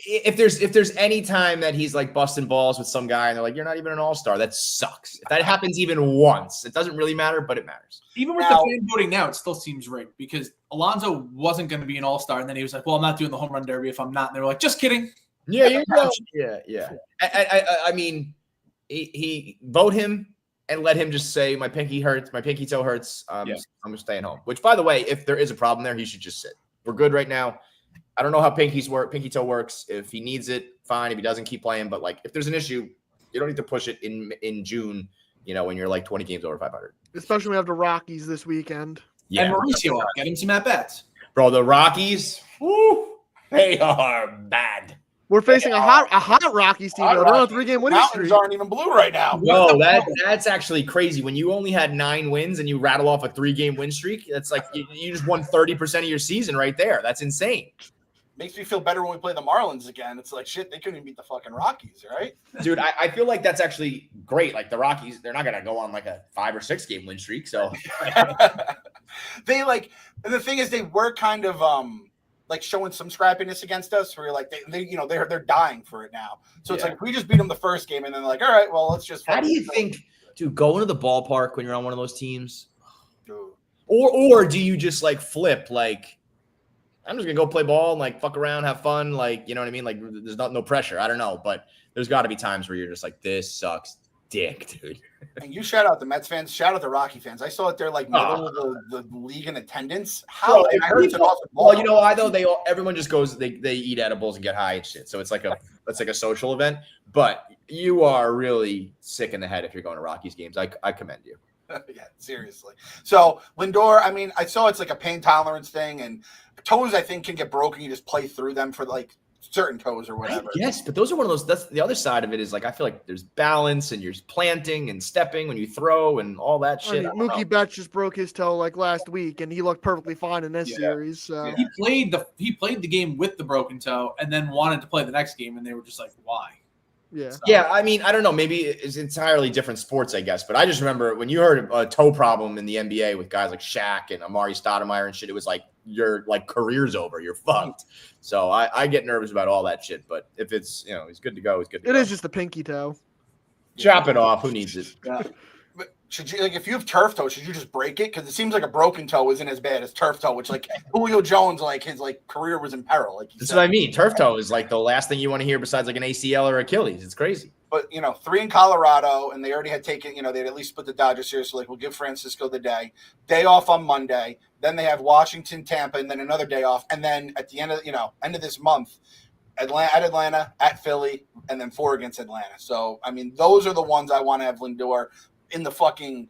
if there's any time that he's like busting balls with some guy and they're like, you're not even an All-Star, that sucks. If that happens even once, it doesn't really matter, but it matters. Even with the fan voting now, it still seems rigged because Alonso wasn't going to be an All-Star, and then he was like, well, I'm not doing the home run derby if I'm not. And they were like, just kidding. Yeah, you know. Yeah. I mean, he vote him and let him just say, my pinky hurts, my pinky toe hurts. I'm staying home. Which, by the way, if there is a problem there, he should just sit. We're good right now. I don't know how pinky toe works. If he needs it, fine. If he doesn't, keep playing. But like, if there's an issue, you don't need to push it in June. When you're like 20 games over 500. Especially when we have the Rockies this weekend. Yeah. And Mauricio, get him some at bats. Bro, the Rockies, they are bad. We're facing a hot Rockies team. They're on a 3-game winning streak. Mountains aren't even blue right now. No, that's actually crazy. When you only had 9 wins and you rattle off a 3-game win streak, that's like you just won 30% of your season right there. That's insane. Makes me feel better when we play the Marlins again. It's like, shit, they couldn't even beat the fucking Rockies, right? Dude, I feel like that's actually great. Like the Rockies, they're not going to go on like a 5 or 6 game win streak. So They the thing is they were kind of like showing some scrappiness against us where you're like they're dying for it now. So it's like if we just beat them the first game and then they're like, all right, well let's just How do you think, dude, going to the ballpark when you're on one of those teams? Dude. Or do you just like flip like I'm just gonna go play ball and like fuck around, have fun, like you know what I mean? Like there's no pressure. I don't know, but there's got to be times where you're just like, this sucks dick, dude. And you shout out the Mets fans, shout out the Rocky fans. I saw it there like middle of the league in attendance. How? And I heard it's an awesome ball. Well, you know why though? Everyone just goes, they eat edibles and get high and shit. So it's like a social event. But you are really sick in the head if you're going to Rockies games. I commend you. Yeah, seriously. So Lindor, I mean, I saw it's like a pain tolerance thing, and toes I think can get broken. You just play through them for like certain toes or whatever. Yes, but those are one of those. That's the other side of it is like I feel like there's balance and you're planting and stepping when you throw and all that shit. I mean, Mookie Betts just broke his toe like last week, and he looked perfectly fine in this series. So. Yeah. He played the game with the broken toe, and then wanted to play the next game, and they were just like, "Why?" Yeah. So. Yeah, I mean, I don't know. Maybe it's entirely different sports, I guess. But I just remember when you heard a toe problem in the NBA with guys like Shaq and Amari Stoudemire and shit, it was like your like career's over. You're fucked. So I get nervous about all that shit. But if it's he's good to go, he's good to go. It is just the pinky toe. Chop it off. Who needs it? Yeah. But should you if you have turf toe, should you just break it? Because it seems like a broken toe isn't as bad as turf toe, which like Julio Jones, like his career was in peril. Like that's what I mean. Turf toe is like the last thing you want to hear besides like an ACL or Achilles. It's crazy. But 3 in Colorado, and they already had taken, they'd at least split the Dodgers here. So we'll give Francisco the day off on Monday. Then they have Washington, Tampa, and then another day off. And then at the end of end of this month, Atlanta, at Philly, and then 4 against Atlanta. So I mean, those are the ones I want to have Lindor in the fucking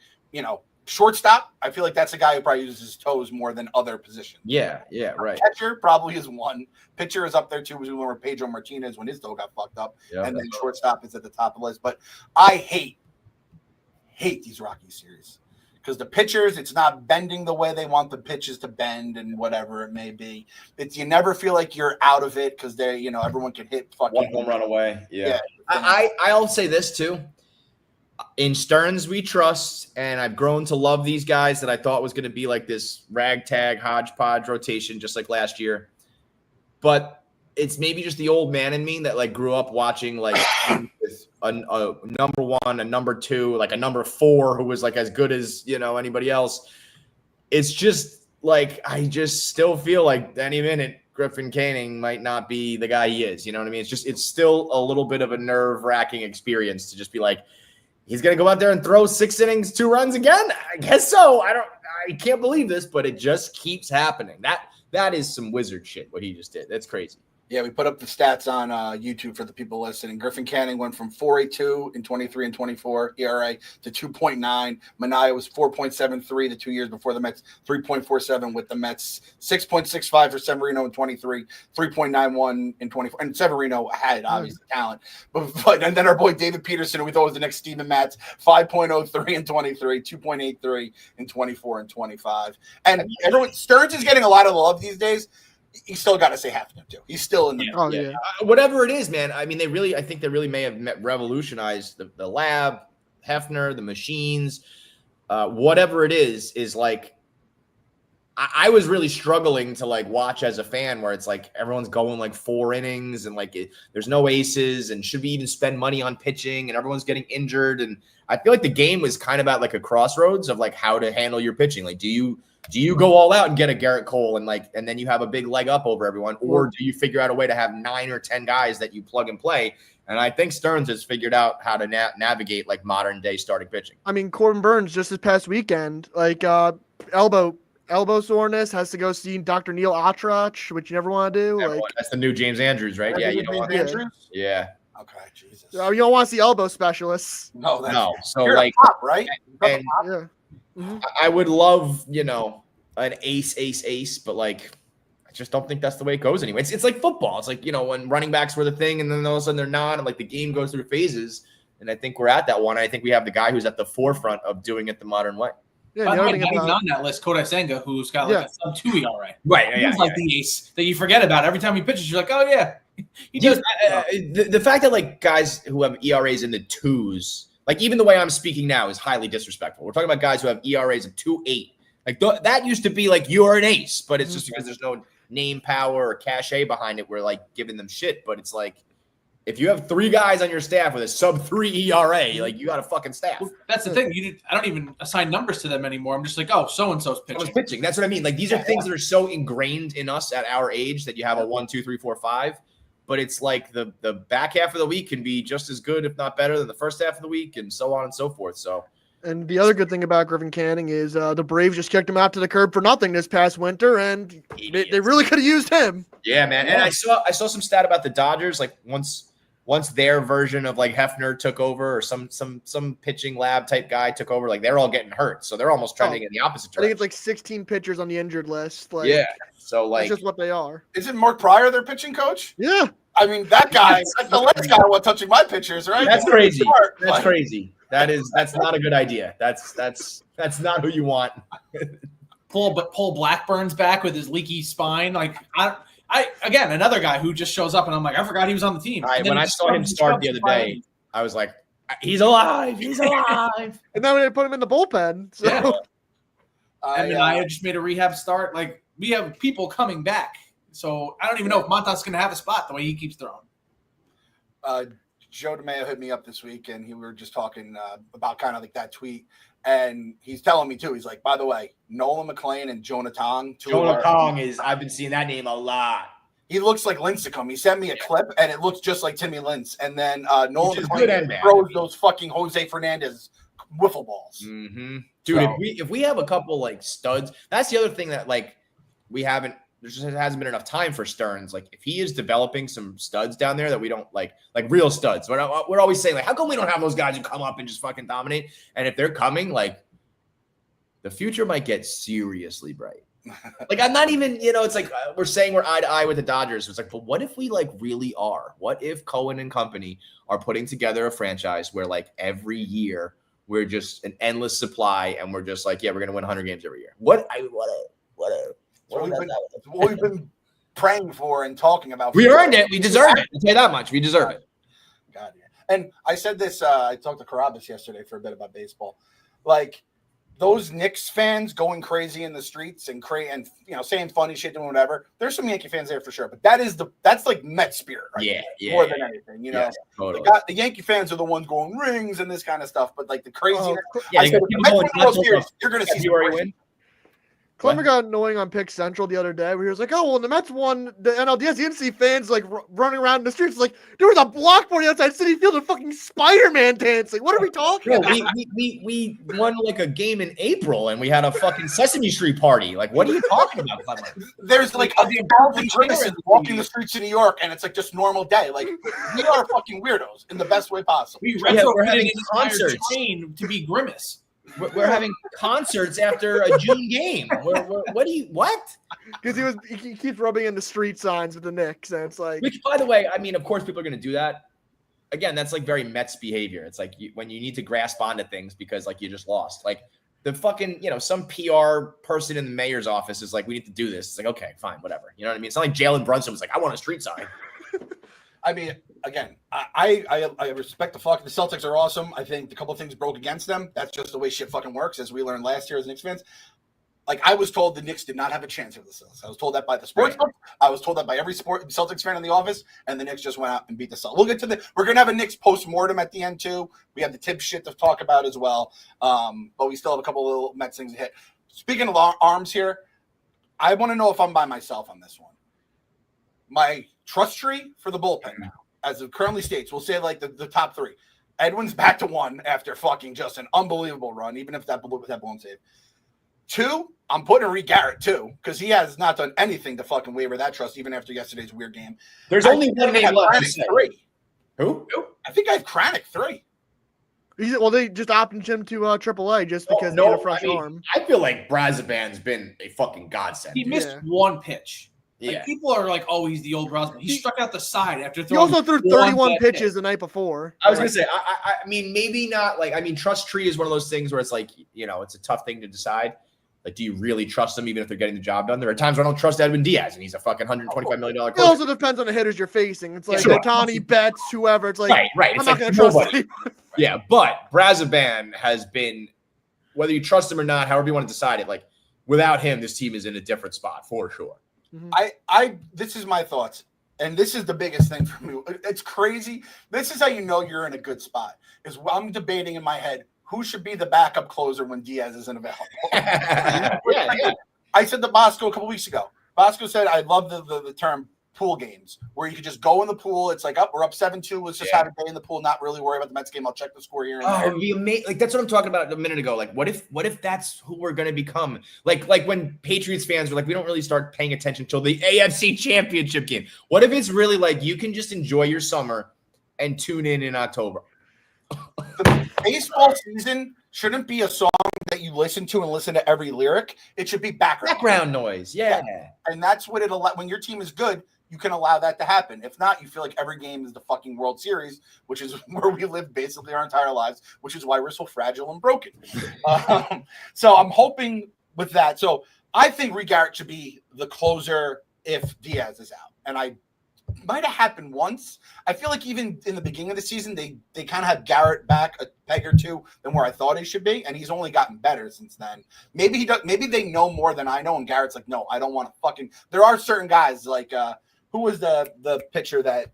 shortstop. I feel like that's a guy who probably uses his toes more than other positions. Yeah, right. Catcher probably is one. Pitcher is up there too. Was where Pedro Martinez when his toe got fucked up, and then shortstop is at the top of the list. But I hate these Rockies series because the pitchers, it's not bending the way they want the pitches to bend and whatever it may be. You never feel like you're out of it because they, everyone can hit fucking one home run away. Yeah. I'll say this too. In Stearns, we trust, and I've grown to love these guys that I thought was going to be like this ragtag hodgepodge rotation, just like last year. But it's maybe just the old man in me that like grew up watching like with a number 1, a number 2, like a number 4 who was like as good as anybody else. It's just like I just still feel like any minute Griffin Canning might not be the guy he is. You know what I mean? It's still a little bit of a nerve-wracking experience to just be like, he's going to go out there and throw 6 innings, 2 runs again? I guess so. I can't believe this, but it just keeps happening. That is some wizard shit, what he just did. That's crazy. Yeah, we put up the stats on YouTube for the people listening. Griffin Canning went from 4.82 in 23 and 24 ERA to 2.9. Manaea was 4.73 the 2 years before the Mets, 3.47 with the Mets, 6.65 for Severino in 23, 3.91 in 24. And Severino had obviously talent. But and then our boy David Peterson, who we thought was the next Steven Matz, 5.03 in 23, 2.83 in 24 and 25. And everyone, Stearns is getting a lot of love these days. You still got to say Hefner too. He's still in the whatever it is, man. I mean, I think they really may have revolutionized the lab, Hefner, the machines, whatever it is like. I was really struggling to like watch as a fan, where it's like everyone's going like 4 innings and like there's no aces, and should we even spend money on pitching? And everyone's getting injured, and I feel like the game was kind of at like a crossroads of like how to handle your pitching. Like, do you go all out and get a Garrett Cole and then you have a big leg up over everyone, or do you figure out a way to have 9 or 10 guys that you plug and play? And I think Stearns has figured out how to navigate like modern day starting pitching. I mean, Corbin Burns just this past weekend, like elbow soreness, has to go see Dr. Neil Atrach, which you never want to do. That's the new James Andrews, right? Yeah, you don't want Andrews? Yeah. Okay, Jesus. You don't want to see elbow specialists. No. So you're like, top, right? And Yeah. Mm-hmm. I would love, an ace, but like, I just don't think that's the way it goes anyway. It's like football. It's like, when running backs were the thing and then all of a sudden they're not, and like the game goes through phases. And I think we're at that one. I think we have the guy who's at the forefront of doing it the modern way. Yeah, not even on that list, Kodai Senga, who's got like a sub-2 ERA. Right, He's like the ace that you forget about. Every time he pitches, you're like, oh, yeah. He does. The fact that like guys who have ERAs in the 2s, like even the way I'm speaking now is highly disrespectful. We're talking about guys who have ERAs of 2.8. Like that used to be like you're an ace, but it's just because there's no name power or cachet behind it. We're like giving them shit, but it's like if you have 3 guys on your staff with a sub-3 ERA, like you got a fucking staff. Well, that's the thing. I don't even assign numbers to them anymore. I'm just like, oh, so and so's pitching. That's what I mean. Like these are things that are so ingrained in us at our age that you have a 1, 2, 3, 4, 5. But it's like the back half of the week can be just as good, if not better, than the first half of the week, and so on and so forth. So. And the other good thing about Griffin Canning is the Braves just kicked him out to the curb for nothing this past winter, and they really could have used him. Yeah, man. And I saw some stat about the Dodgers, like once their version of like Hefner took over, or some pitching lab type guy took over, like they're all getting hurt, so they're almost trending in the opposite direction. I think it's like 16 pitchers on the injured list. Like, yeah, so like that's just what they are. Isn't Mark Pryor their pitching coach? Yeah, I mean that guy. That's the last guy I want touching my pitchers, right? That's crazy. That's crazy. That's not a good idea. That's not who you want. Pull Blackburn's back with his leaky spine. Like I again, another guy who just shows up and I'm like, I forgot he was on the team. When I saw him start the other day, I was like, he's alive. He's alive. And then they put him in the bullpen. So. Yeah. And then I just made a rehab start. Like we have people coming back. So I don't even know if Montas is going to have a spot the way he keeps throwing. Joe DeMeo hit me up this week, and we were just talking about kind of like that tweet. And he's telling me, too, he's like, by the way, Nolan McLean and Jonah Tong. Jonah Tong I've been seeing that name a lot. He looks like Lincecum. He sent me a clip, and it looks just like Timmy Lintz. And then Nolan McLean throws those fucking Jose Fernandez wiffle balls. Mm-hmm. Dude, so, if we have a couple, like, studs, that's the other thing that, like, there just hasn't been enough time for Stearns. Like, if he is developing some studs down there that we don't like real studs, we're always saying, like, how come we don't have those guys who come up and just fucking dominate? And if they're coming, like, the future might get seriously bright. Like, I'm not even, it's like we're saying we're eye to eye with the Dodgers. It's like, but what if we, like, really are? What if Cohen and company are putting together a franchise where, like, every year we're just an endless supply and we're just like, yeah, we're going to win 100 games every year? What we've been praying for and talking about. We earned it. We deserve it. I'll tell you that much. We deserve it. God, yeah. And I said this, I talked to Carabas yesterday for a bit about baseball. Like, those Knicks fans going crazy in the streets and saying funny shit, doing whatever. There's some Yankee fans there for sure, but that's like Met spirit, right? Yeah. More than anything, Yes, totally. The Yankee fans are the ones going rings and this kind of stuff, but like the craziness. You're going to see some win. Clemmer got annoying on Pick Central the other day where he was like, oh, well, the Mets won the NLDS. You didn't see fans like running around in the streets. Like, there was a block party outside City Field of fucking Spider-Man dancing. What are we talking about? We won like a game in April and we had a fucking Sesame Street party. Like, what are you talking about, Clemmer? There's like 1,000 grimaces walking the streets of New York and it's like just normal day. Like, we are fucking weirdos in the best way possible. We're having concerts to be Grimace. We're having concerts after a June game. What? Because he keeps rubbing in the street signs with the Knicks, and it's like. Which, by the way, I mean, of course, people are going to do that. Again, that's like very Mets behavior. It's like when you need to grasp onto things because like you just lost. Like the fucking, some PR person in the mayor's office is like, we need to do this. It's like, okay, fine, whatever. You know what I mean? It's not like Jalen Brunson was like, I want a street sign. I mean, again, I respect the fuck. The Celtics are awesome. I think a couple of things broke against them. That's just the way shit fucking works, as we learned last year as Knicks fans. Like, I was told the Knicks did not have a chance for the Celtics. I was told that by the sports book. I was told that by every Celtics fan in the office, and the Knicks just went out and beat the Celtics. We'll get to we're going to have a Knicks post-mortem at the end, too. We have the tip shit to talk about as well. But we still have a couple of little Mets things to hit. Speaking of arms here, I want to know if I'm by myself on this one. My trust tree for the bullpen now, as it currently states, we'll say like the top 3. Edwin's back to 1 after fucking just an unbelievable run, even if that blown save. 2, I'm putting Reed Garrett too, because he has not done anything to fucking waver that trust, even after yesterday's weird game. There's only one name left. 3. Who? I think I have Kranick 3. Well, they just opted him to AAA just because he had a fresh arm. I feel like Brazoban's been a fucking godsend. He missed one pitch. Like, people are like, oh, he's the old Brosman. He struck out the side after throwing. He also threw 31 pitches the night before. I was going to say, I mean, maybe not. Like, I mean, trust tree is one of those things where it's like, it's a tough thing to decide. Like, do you really trust them even if they're getting the job done? There are times where I don't trust Edwin Diaz, and he's a fucking $125 million coach. It also depends on the hitters you're facing. It's like Ohtani, Betts, whoever. It's like, right. I'm not going to trust anyone. Yeah, but Brazoban has been, whether you trust him or not, however you want to decide it, like, without him, this team is in a different spot for sure. This is my thoughts. And this is the biggest thing for me. It's crazy. This is how you know you're in a good spot. Is I'm debating in my head who should be the backup closer when Diaz isn't available. I said to Bosco a couple weeks ago. Bosco said, I love the term pool games, where you could just go in the pool. It's like, we're up 7-2. Let's just have a day in the pool, not really worry about the Mets game. I'll check the score here and there. It'd be amazing. Like, that's what I'm talking about a minute ago. Like, what if that's who we're going to become? Like when Patriots fans are like, we don't really start paying attention till the AFC Championship game. What if it's really like you can just enjoy your summer and tune in October? The baseball season shouldn't be a song that you listen to and listen to every lyric. It should be background noise. Yeah. And that's what when your team is good, you can allow that to happen. If not, you feel like every game is the fucking World Series, which is where we live basically our entire lives, which is why we're so fragile and broken. So I'm hoping with that. So I think Reed Garrett should be the closer if Diaz is out. And I might have happened once. I feel like even in the beginning of the season, they kind of had Garrett back a peg or two than where I thought he should be, and he's only gotten better since then. Maybe he does. Maybe they know more than I know, and Garrett's like, no, I don't want to fucking. There are certain guys like who was the pitcher that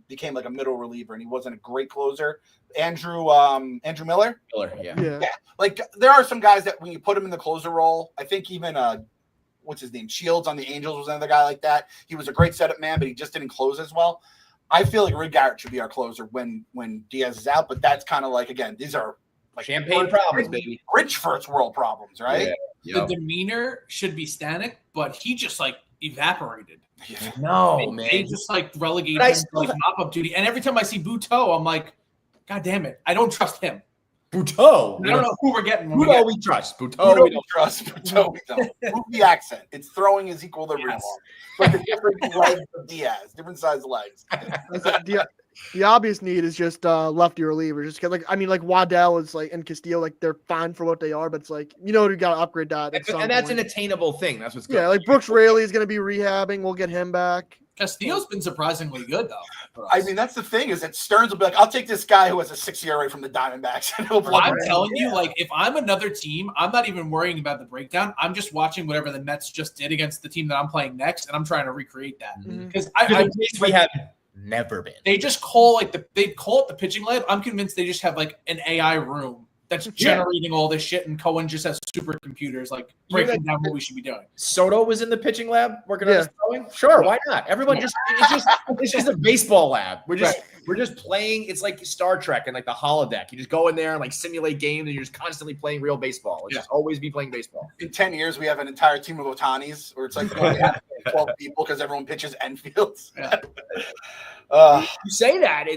became like a middle reliever, and he wasn't a great closer. Andrew Miller. Yeah. Like there are some guys that when you put him in the closer role, I think even what's his name? Shields on the Angels was another guy like that. He was a great setup man, but he just didn't close as well. I feel like Reed Garrett should be our closer when Diaz is out, but that's kind of like, again, these are like champagne problems, baby. Rich first world problems, right? Yeah. The demeanor should be Stanek, but he just like evaporated. No, man. They just like relegated him to like mop-up duty. And every time I see Buteau, I'm like, God damn it. I don't trust him. Buteau. I don't know who we're getting. Buteau we trust. Buteau we don't trust. Buteau we don't. Move the accent. Its throwing is equilibrium. Yes. Like the different legs of Diaz, different size legs. The obvious need is just lefty reliever. Just like Waddell is like and Castillo, like they're fine for what they are, but it's like you got to upgrade that. And that's an attainable thing. That's what's good. Yeah, like Brooks Raley is going to be rehabbing. We'll get him back. Castillo's been surprisingly good though. I mean, that's the thing is that Stearns will be like, I'll take this guy who has a 6 ERA from the Diamondbacks. And he'll I'm telling you, like, if I'm another team, I'm not even worrying about the breakdown. I'm just watching whatever the Mets just did against the team that I'm playing next, and I'm trying to recreate that. Because we have never been. They just call it the pitching lab. I'm convinced they just have like an AI room that's generating all this shit, and Cohen just has supercomputers like breaking down what we should be doing. Soto was in the pitching lab working on his throwing. Sure, why not? Everyone it's just a baseball lab. We're just playing. It's like Star Trek and like the holodeck. You just go in there and like simulate games, and you're just constantly playing real baseball. Just always be playing baseball. In 10 years, we have an entire team of Otanis, where it's like 12 people because everyone pitches Enfields. You say that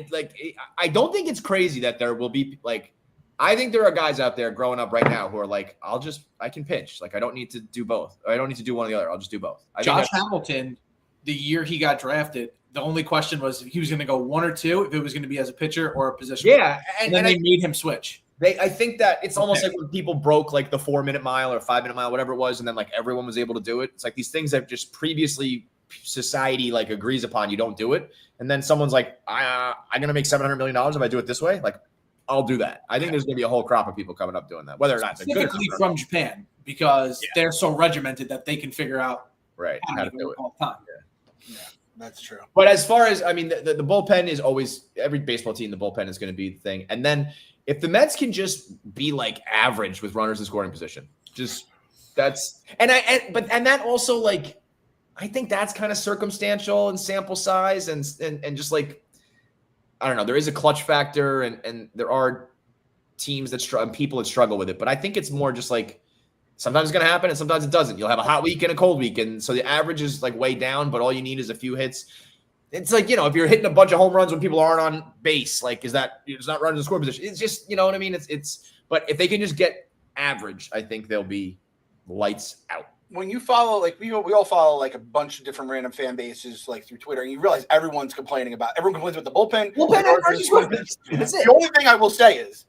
I don't think it's crazy that there will be like. I think there are guys out there growing up right now who are like, I can pitch. Like, I don't need to do both. I don't need to do one or the other. I'll just do both. Josh Hamilton, the year he got drafted, the only question was if he was going to go one or two, if it was going to be as a pitcher or a position. Yeah. And then they made him switch. I think that it's almost like when people broke like the 4-minute mile or 5-minute mile, whatever it was, and then like everyone was able to do it. It's like these things that just previously society like agrees upon, you don't do it. And then someone's like, I'm going to make $700 million if I do it this way. Like, I'll do that. I think there's going to be a whole crop of people coming up doing that, whether or not they're good. Specifically from Japan, because they're so regimented that they can figure out how to do it all the time. Yeah, that's true. But as far as, I mean, the bullpen is always, every baseball team, the bullpen is going to be the thing. And then if the Mets can just be like average with runners in scoring position, just that's, and that also like, I think that's kind of circumstantial and sample size and just like, I don't know. There is a clutch factor, and there are teams that people that struggle with it. But I think it's more just like sometimes it's going to happen, and sometimes it doesn't. You'll have a hot week and a cold week, and so the average is like way down. But all you need is a few hits. It's like if you're hitting a bunch of home runs when people aren't on base, like it's not running the score position. It's just what I mean. It's. But if they can just get average, I think they'll be lights out. When you follow, like we all follow like a bunch of different random fan bases like through Twitter, and you realize everyone complains about the bullpen. That's it. The only thing I will say is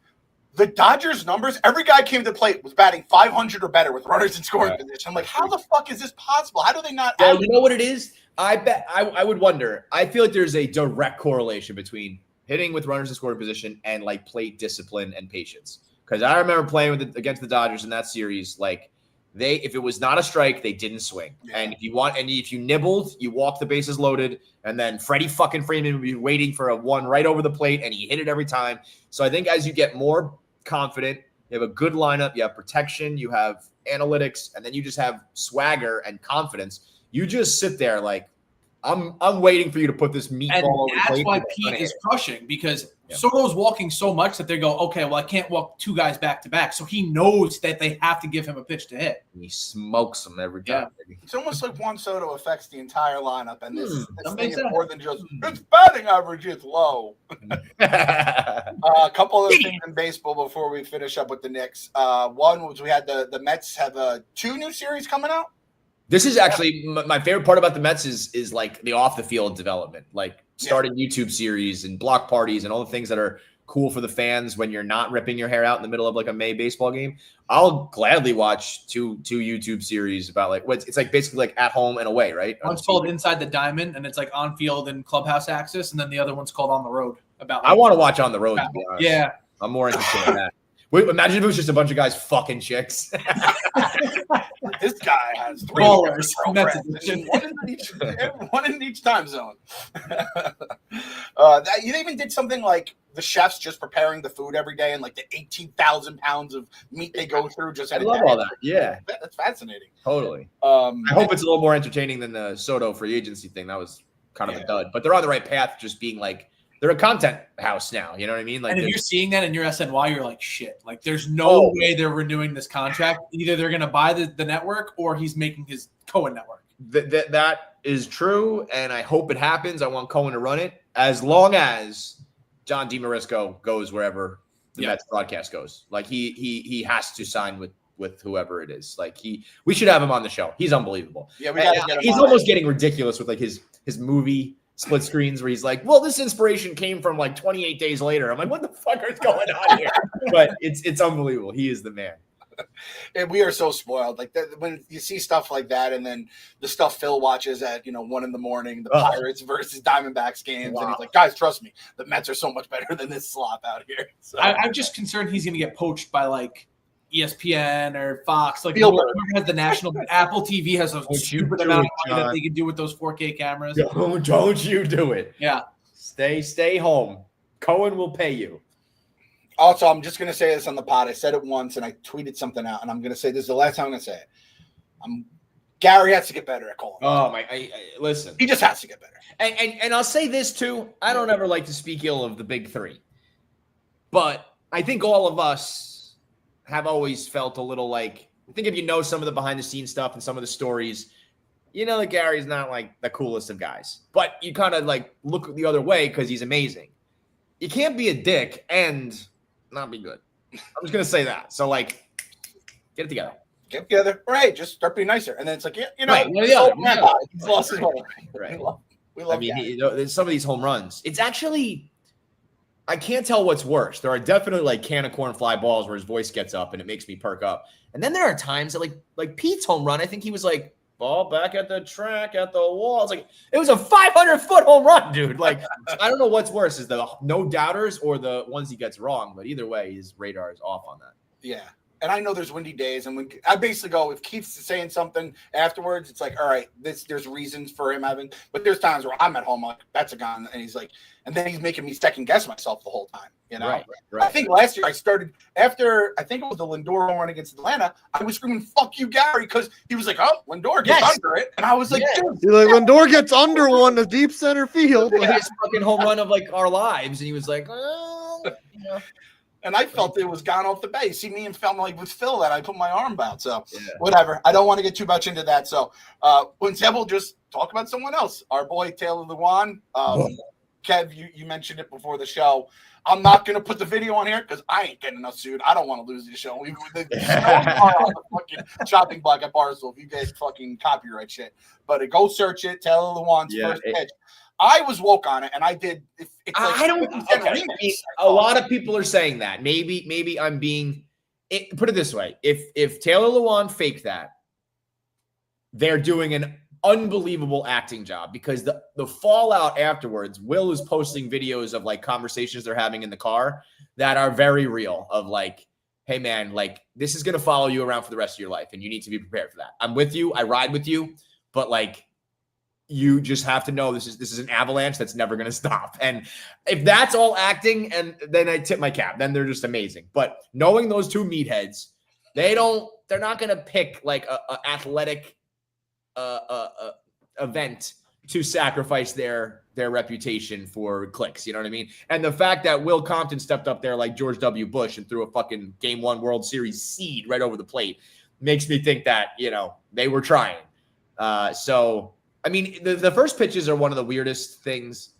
the Dodgers numbers, every guy came to the plate was batting 500 or better with runners in scoring position. I'm like, how the fuck is this possible? How do they not? Well, you know what it is? I bet I would wonder. I feel like there's a direct correlation between hitting with runners in scoring position and like plate discipline and patience. Because I remember playing against the Dodgers in that series, like if it was not a strike, they didn't swing. Yeah. And if you nibbled, you walked the bases loaded, and then Freddie fucking Freeman would be waiting for a one right over the plate, and he hit it every time. So I think as you get more confident, you have a good lineup, you have protection, you have analytics, and then you just have swagger and confidence. You just sit there like, I'm waiting for you to put this meatball over the plate. That's why Pete is crushing, because Soto's walking so much that they go, okay, well, I can't walk two guys back to back. So he knows that they have to give him a pitch to hit. He smokes them every time. Yeah. It's almost like Juan Soto affects the entire lineup, and this thing is sense. more than just its batting average is low. A couple of things in baseball before we finish up with the Knicks. One was we had the Mets have 2 new series coming out. This is actually my favorite part about the Mets is like the off the field development, like starting YouTube series and block parties and all the things that are cool for the fans when you're not ripping your hair out in the middle of like a May baseball game. I'll gladly watch two YouTube series about like it's like basically like at home and away, right? One's called Inside the Diamond, and it's like on field and clubhouse access, and then the other one's called On the Road. I want to watch On the Road, to be honest. Yeah, I'm more interested in that. Wait, imagine if it was just a bunch of guys fucking chicks. This guy has 3 ballers. One in each time zone. You even did something like the chefs just preparing the food every day and like the 18,000 pounds of meat they go through. I love all that. Yeah, that's fascinating. Totally. I hope it's a little more entertaining than the Soto free agency thing. That was kind of a dud, but they're on the right path. Just being like, they're a content house now. You know what I mean? Like, and if you're seeing that in your SNY, you're like, shit. Like, there's no way they're renewing this contract. Either they're going to buy the network or he's making his Cohen network. That is true, and I hope it happens. I want Cohen to run it as long as John DeMarisco goes wherever the Mets broadcast goes. Like, he has to sign with whoever it is. Like, we should have him on the show. He's unbelievable. Yeah, he's almost getting ridiculous with like his movie split screens where he's like, well, this inspiration came from like 28 days later. I'm like, what the fuck is going on here? But it's unbelievable. He is the man. And we are so spoiled. Like when you see stuff like that, and then the stuff Phil watches at 1 a.m, the Pirates versus Diamondbacks games, and he's like, guys, trust me, the Mets are so much better than this slop out here. So I'm just concerned he's going to get poached by like ESPN or Fox. Like, whoever has the national Apple TV has a stupid amount of money that they can do with those 4K cameras. Don't you do it? Yeah, stay home. Cohen will pay you. Also, I'm just going to say this on the pod. I said it once, and I tweeted something out, and I'm going to say this is the last time I'm going to say it. Gary has to get better at calling. Oh my! Listen, he just has to get better. And I'll say this too. I don't ever like to speak ill of the big three, but I think all of us have always felt a little like, I think if you know some of the behind the scenes stuff and some of the stories, you know that Gary's not like the coolest of guys, but you kind of like look the other way because he's amazing. You can't be a dick and not be good. I'm just going to say that. So like, get it together. Get it together. Right. Just start being nicer. And then it's like, he's lost his home. Right. We love there's some of these home runs. It's actually, I can't tell what's worse. There are definitely like can of corn fly balls where his voice gets up and it makes me perk up. And then there are times that like Pete's home run, I think he was like, ball back at the track at the wall. It's like, it was a 500-foot home run, dude. Like, I don't know what's worse, is the no doubters or the ones he gets wrong. But either way, his radar is off on that. Yeah. And I know there's windy days, and when I basically go, if Keith's saying something afterwards, it's like, all right, there's reasons for him having, but there's times where I'm at home, like, that's a gun, and he's like, and then he's making me second guess myself the whole time, Right. I think last year I started after, I think it was the Lindor home run against Atlanta, I was screaming, fuck you, Gary, because he was like, oh, Lindor gets under it, and I was like, dude. Lindor gets under one to deep center field. His fucking home run of like our lives, and he was like, oh, And I felt it was gone off the base. See me and felt like with Phil that I put my arm about. So whatever. I don't want to get too much into that. So instead we'll just talk about someone else. Our boy Taylor Lewan. Kev, you mentioned it before the show. I'm not going to put the video on here because I ain't getting us sued. I don't want to lose the show. On the fucking shopping block at Barstool if you guys fucking copyright shit. But go search it. Taylor Lewan's first pitch. I was woke on it, and I did. It's like I don't. A lot of people are saying that. Maybe I'm being. Put it this way: if Taylor Lewan faked that, they're doing an unbelievable acting job because the fallout afterwards. Will is posting videos of like conversations they're having in the car that are very real. Of like hey man, like this is going to follow you around for the rest of your life and you need to be prepared for that. I'm with you. I ride with you, but like, you just have to know this is an avalanche that's never going to stop. And if that's all acting, and then I tip my cap, then they're just amazing. But knowing those two meatheads, they're not going to pick like a athletic event to sacrifice their reputation for clicks. You know what I mean? And the fact that Will Compton stepped up there like George W. Bush and threw a fucking Game 1 World Series seed right over the plate makes me think that, they were trying. So, I mean, the first pitches are one of the weirdest things.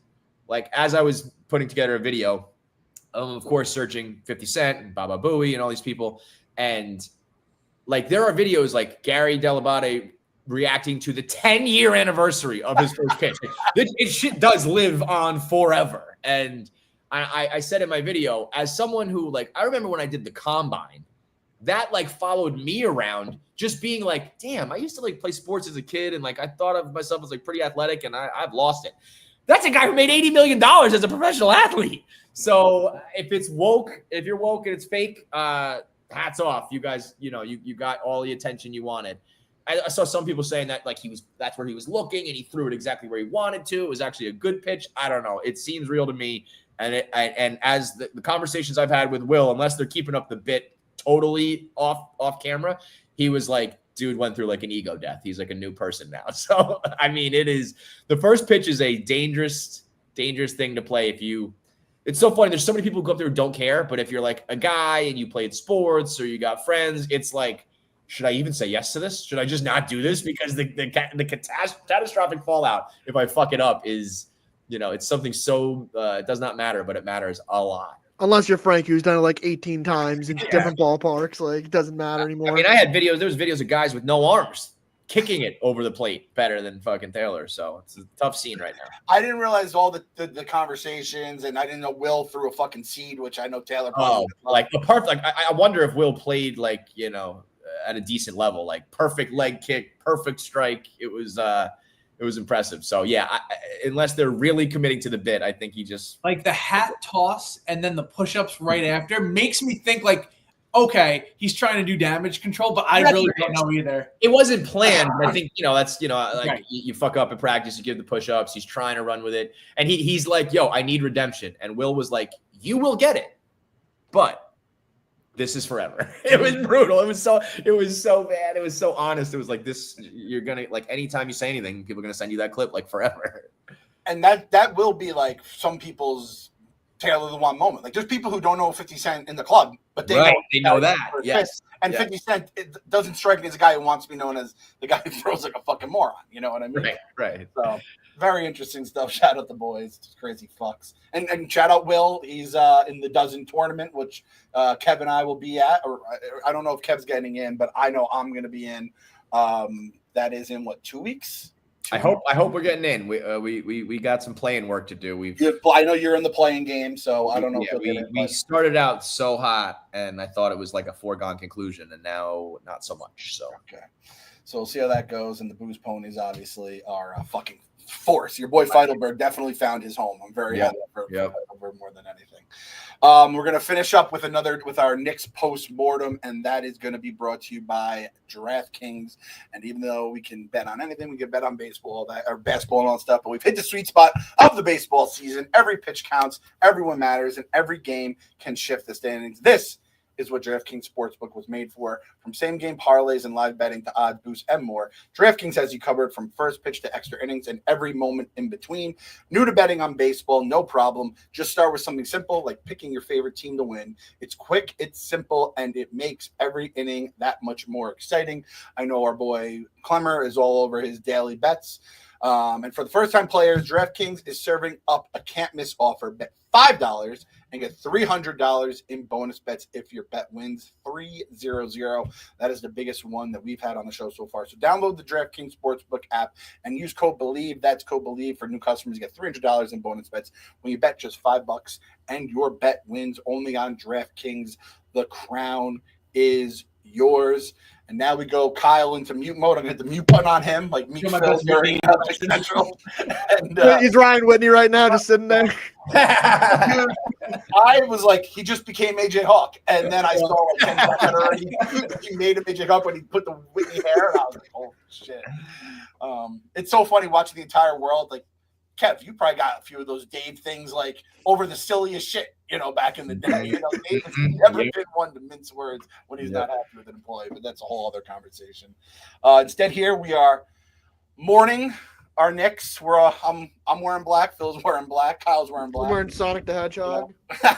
Like, as I was putting together a video, of course, searching 50 Cent and Baba Booey and all these people. And, like, there are videos like Gary Delabate reacting to the 10-year anniversary of his first pitch. It shit does live on forever. And I said in my video, as someone who, like, I remember when I did the Combine, that like followed me around just being like, damn, I used to like play sports as a kid. And like, I thought of myself as like pretty athletic and I've lost it. That's a guy who made $80 million as a professional athlete. So if you're woke and it's fake, hats off. You guys, you got all the attention you wanted. I saw some people saying that like that's where he was looking and he threw it exactly where he wanted to. It was actually a good pitch. I don't know. It seems real to me. And as the conversations I've had with Will, unless they're keeping up the bit totally off camera, he was like, dude went through like an ego death. He's like a new person now. So, I mean, the first pitch is a dangerous thing to play. It's so funny. There's so many people who go up there who don't care. But if you're like a guy and you played sports or you got friends, it's like, should I even say yes to this? Should I just not do this? Because the catastrophic fallout, if I fuck it up, is, it's something so, it does not matter, but it matters a lot. Unless you're Frank, who's done it like 18 times in different ballparks. Like, it doesn't matter anymore. I mean, there was videos of guys with no arms kicking it over the plate better than fucking Taylor. So it's a tough scene right now. I didn't realize all the conversations, and I didn't know Will threw a fucking seed, which I know Taylor probably like the part. Like I wonder if Will played like, at a decent level, like perfect leg kick, perfect strike. It was impressive. So yeah, unless they're really committing to the bit, I think he just like the hat toss and then the push-ups right after makes me think like, okay, he's trying to do damage control, but I really don't know either. It wasn't planned. I think, that's, like right. you fuck up in practice, you give the push-ups, he's trying to run with it. And he's like, yo, I need redemption. And Will was like, you will get it, but this is forever. It was brutal. It was so bad. It was so honest. It was like this, you're going to, like, anytime you say anything, people are going to send you that clip like forever. And that will be like some people's Taylor the One moment. Like, there's people who don't know 50 Cent in the club, but they know that. Yes. And yes. 50 Cent, it doesn't strike me as a guy who wants to be known as the guy who throws like a fucking moron. You know what I mean? Right. So very interesting stuff. Shout out the boys. Just crazy fucks. And shout out Will. He's in the dozen tournament, which Kev and I will be at. Or I don't know if Kev's getting in, but I know I'm going to be in. That is in 2 weeks? I hope we're getting in. We got some playing work to do. I know you're in the playing game, so I don't know. We started out so hot, and I thought it was like a foregone conclusion, and now not so much. So okay, so we'll see how that goes. And the Booze Ponies obviously are a fucking force. Your boy Feidelberg definitely found his home. I'm very happy for Feidelberg more than anything. We're going to finish up with our Knicks post-mortem, and that is going to be brought to you by DraftKings. And even though we can bet on anything, we can bet on baseball, or basketball and all that stuff, but we've hit the sweet spot of the baseball season. Every pitch counts, everyone matters, and every game can shift the standings. This is what DraftKings Sportsbook was made for. From same-game parlays and live betting to odds boosts and more, DraftKings has you covered from first pitch to extra innings and every moment in between. New to betting on baseball? No problem. Just start with something simple like picking your favorite team to win. It's quick, it's simple, and it makes every inning that much more exciting. I know our boy Clemmer is all over his daily bets. And for the first-time players, DraftKings is serving up a can't-miss offer. Bet $5 and get $300 in bonus bets if your bet wins 3-0-0. That is the biggest one that we've had on the show so far. So download the DraftKings Sportsbook app and use code BELIEVE. That's code BELIEVE for new customers. You get $300 in bonus bets when you bet just $5 and your bet wins only on DraftKings. The crown is yours. And now we go Kyle into mute mode. I'm going to hit the mute button on him, like mute Phil during Central. And He's Ryan Whitney right now, just sitting there. dude, I was like, he just became AJ Hawk. And then I saw like 10 seconds already. He made him AJ Hawk when he put the Whitney hair. And I was like, oh, shit. It's so funny watching the entire world. Like, Kev, you probably got a few of those Dave things like over the silliest shit, back in the day. Dave has never been one to mince words when he's not happy with an employee, but that's a whole other conversation. Instead, here we are mourning our Knicks. I'm wearing black. Phil's wearing black. Kyle's wearing black. I'm wearing Sonic the Hedgehog.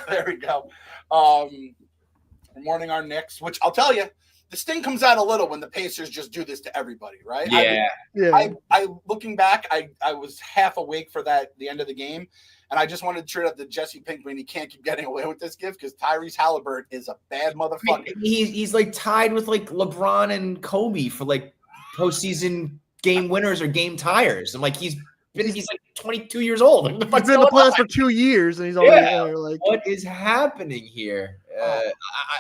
There we go. We're mourning our Knicks, which I'll tell you, the sting comes out a little when the Pacers just do this to everybody, right? I looking back, I was half awake for the end of the game, and I just wanted to turn up the Jesse Pinkman. He can't keep getting away with this gift because Tyrese Halliburton is a bad motherfucker. He's like tied with like LeBron and Kobe for like postseason game winners or game tires. I'm like, he's like 22 years old. He's been in the playoffs for 2 years, and he's already there. Like, what is happening here?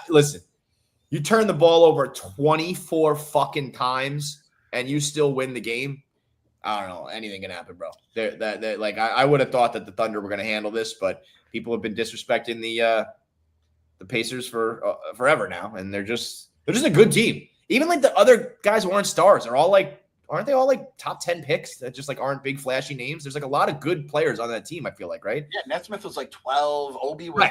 Listen. You turn the ball over 24 fucking times and you still win the game. I don't know. Anything can happen, bro. I would have thought that the Thunder were going to handle this, but people have been disrespecting the Pacers for forever now, and they're just a good team. Even like the other guys who aren't stars are all like, aren't they all like top 10 picks that just like aren't big flashy names? There's like a lot of good players on that team, I feel like, right? Yeah, Nesmith was like 12. Obi was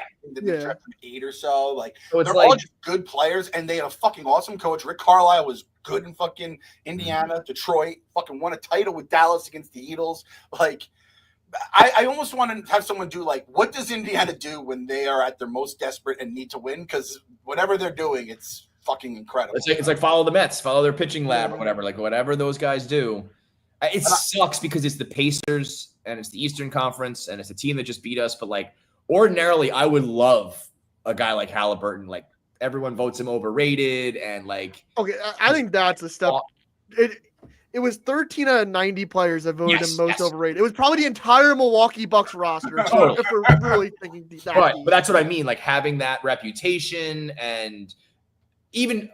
8 or so. Like, so they're all just good players, and they have a fucking awesome coach. Rick Carlisle was good in fucking Indiana, Detroit, fucking won a title with Dallas against the Eagles. Like, I almost want to have someone do like, what does Indiana do when they are at their most desperate and need to win? Because whatever they're doing, it's fucking incredible. It's like follow the Mets, follow their pitching lab or whatever. Like whatever those guys do, it sucks because it's the Pacers and it's the Eastern Conference and it's a team that just beat us. But like ordinarily, I would love a guy like Halliburton. Like everyone votes him overrated and like. Okay, I think that's a step. It was 13 out of 90 players that voted him most overrated. It was probably the entire Milwaukee Bucks roster. If we're really thinking that. But that's what I mean. Like having that reputation and. Even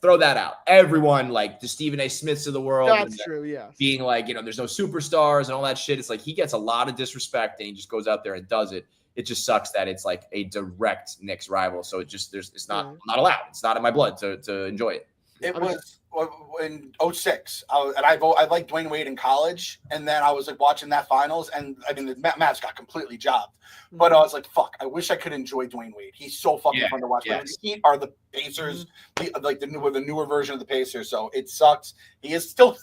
throw that out. Everyone like the Stephen A. Smiths of the world. That's true, yeah. Being like, there's no superstars and all that shit. It's like he gets a lot of disrespect and he just goes out there and does it. It just sucks that it's like a direct Knicks rival. So it's not allowed. It's not in my blood to enjoy it. It was in 06. I liked Dwayne Wade in college, and then I was like watching that finals, and I mean the Mavs got completely jobbed. But I was like, fuck, I wish I could enjoy Dwayne Wade. He's so fucking fun to watch. Yes. The Heat are the Pacers, the newer version of the Pacers. So it sucks. He's still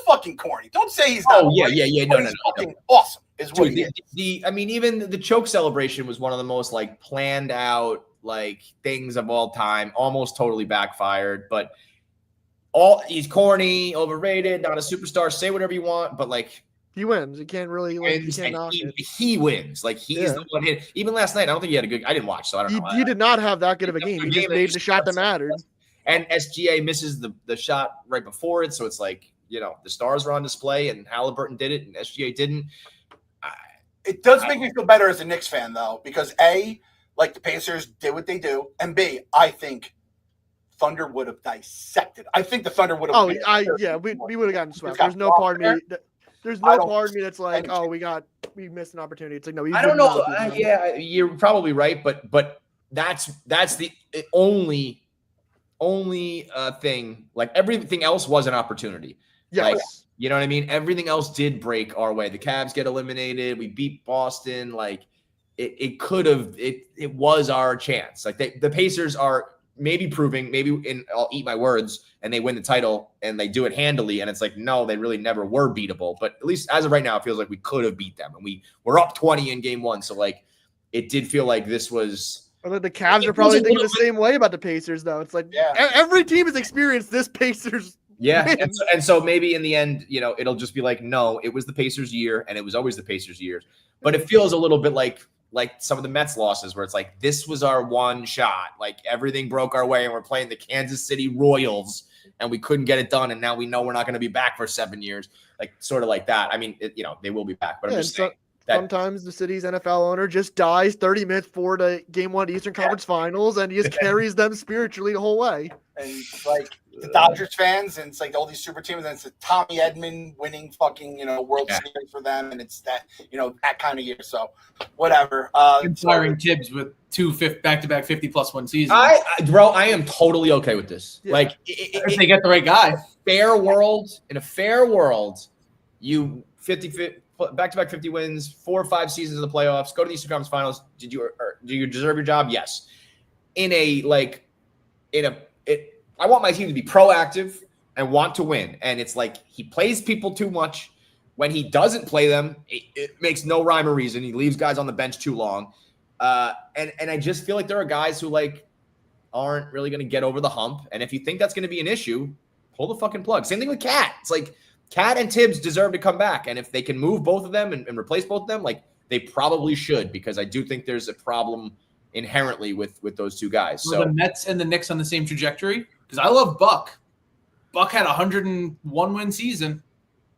fucking corny. Don't say he's not. Oh yeah. No. Fucking awesome is what Dude, he is. I mean, even the choke celebration was one of the most like planned out like things of all time. Almost totally backfired, but he's corny, overrated, not a superstar. Say whatever you want, but like. He wins. You can't really he wins. Like he's the one hit. Even last night, I don't think he had a good. I didn't watch, so I don't know. He did not have that good of a game. He just made the shot that mattered. And SGA misses the shot right before it, so it's like the stars were on display, and Halliburton did it, and SGA didn't. It does make me feel better as a Knicks fan though, because A, like the Pacers did what they do, and B, I think Thunder would have dissected. I think the Thunder would have. We would have gotten swept. There's no part of me. There's no part of me that's like, we missed an opportunity. It's like, no, I don't know. You're probably right, but that's the only thing. Like everything else was an opportunity. Yes. Like, you know what I mean? Everything else did break our way. The Cavs get eliminated. We beat Boston. Like it could have. It was our chance. Like the Pacers are. Maybe I'll eat my words and they win the title and they do it handily. And it's like, no, they really never were beatable. But at least as of right now, it feels like we could have beat them. And we were up 20 in game one. So like, it did feel like this was. The Cavs are probably thinking the same way about the Pacers though. It's like every team has experienced this Pacers. Yeah. And so maybe in the end, it'll just be like, no, it was the Pacers year and it was always the Pacers years. But it feels a little bit like some of the Mets losses where it's like, this was our one shot. Like everything broke our way and we're playing the Kansas City Royals and we couldn't get it done. And now we know we're not going to be back for 7 years. Like sort of like that. I mean, they will be back, but I'm just saying that sometimes the city's NFL owner just dies 30 minutes before the game one Eastern Conference Finals and he just carries them spiritually the whole way. And like the Dodgers fans, and it's like all these super teams, and it's a Tommy Edman winning fucking World Series for them, and it's that that kind of year. So whatever. Firing Tibbs with 2 back-to-back 50+ win seasons. I am totally okay with this. Yeah. Like if they get the right guy. In a fair world, you 50 back-to-back 50 wins, 4 or 5 seasons of the playoffs, go to the Eastern Conference Finals. Do you deserve your job? Yes. I want my team to be proactive and want to win. And it's like he plays people too much. When he doesn't play them, it makes no rhyme or reason. He leaves guys on the bench too long. And I just feel like there are guys who aren't really going to get over the hump. And if you think that's going to be an issue, pull the fucking plug. Same thing with Cat. It's like Cat and Tibbs deserve to come back. And if they can move both of them and replace both of them, they probably should, because I do think there's a problem inherently with those two guys. So the Mets and the Knicks on the same trajectory? Because I love Buck. Buck had a 101 win season.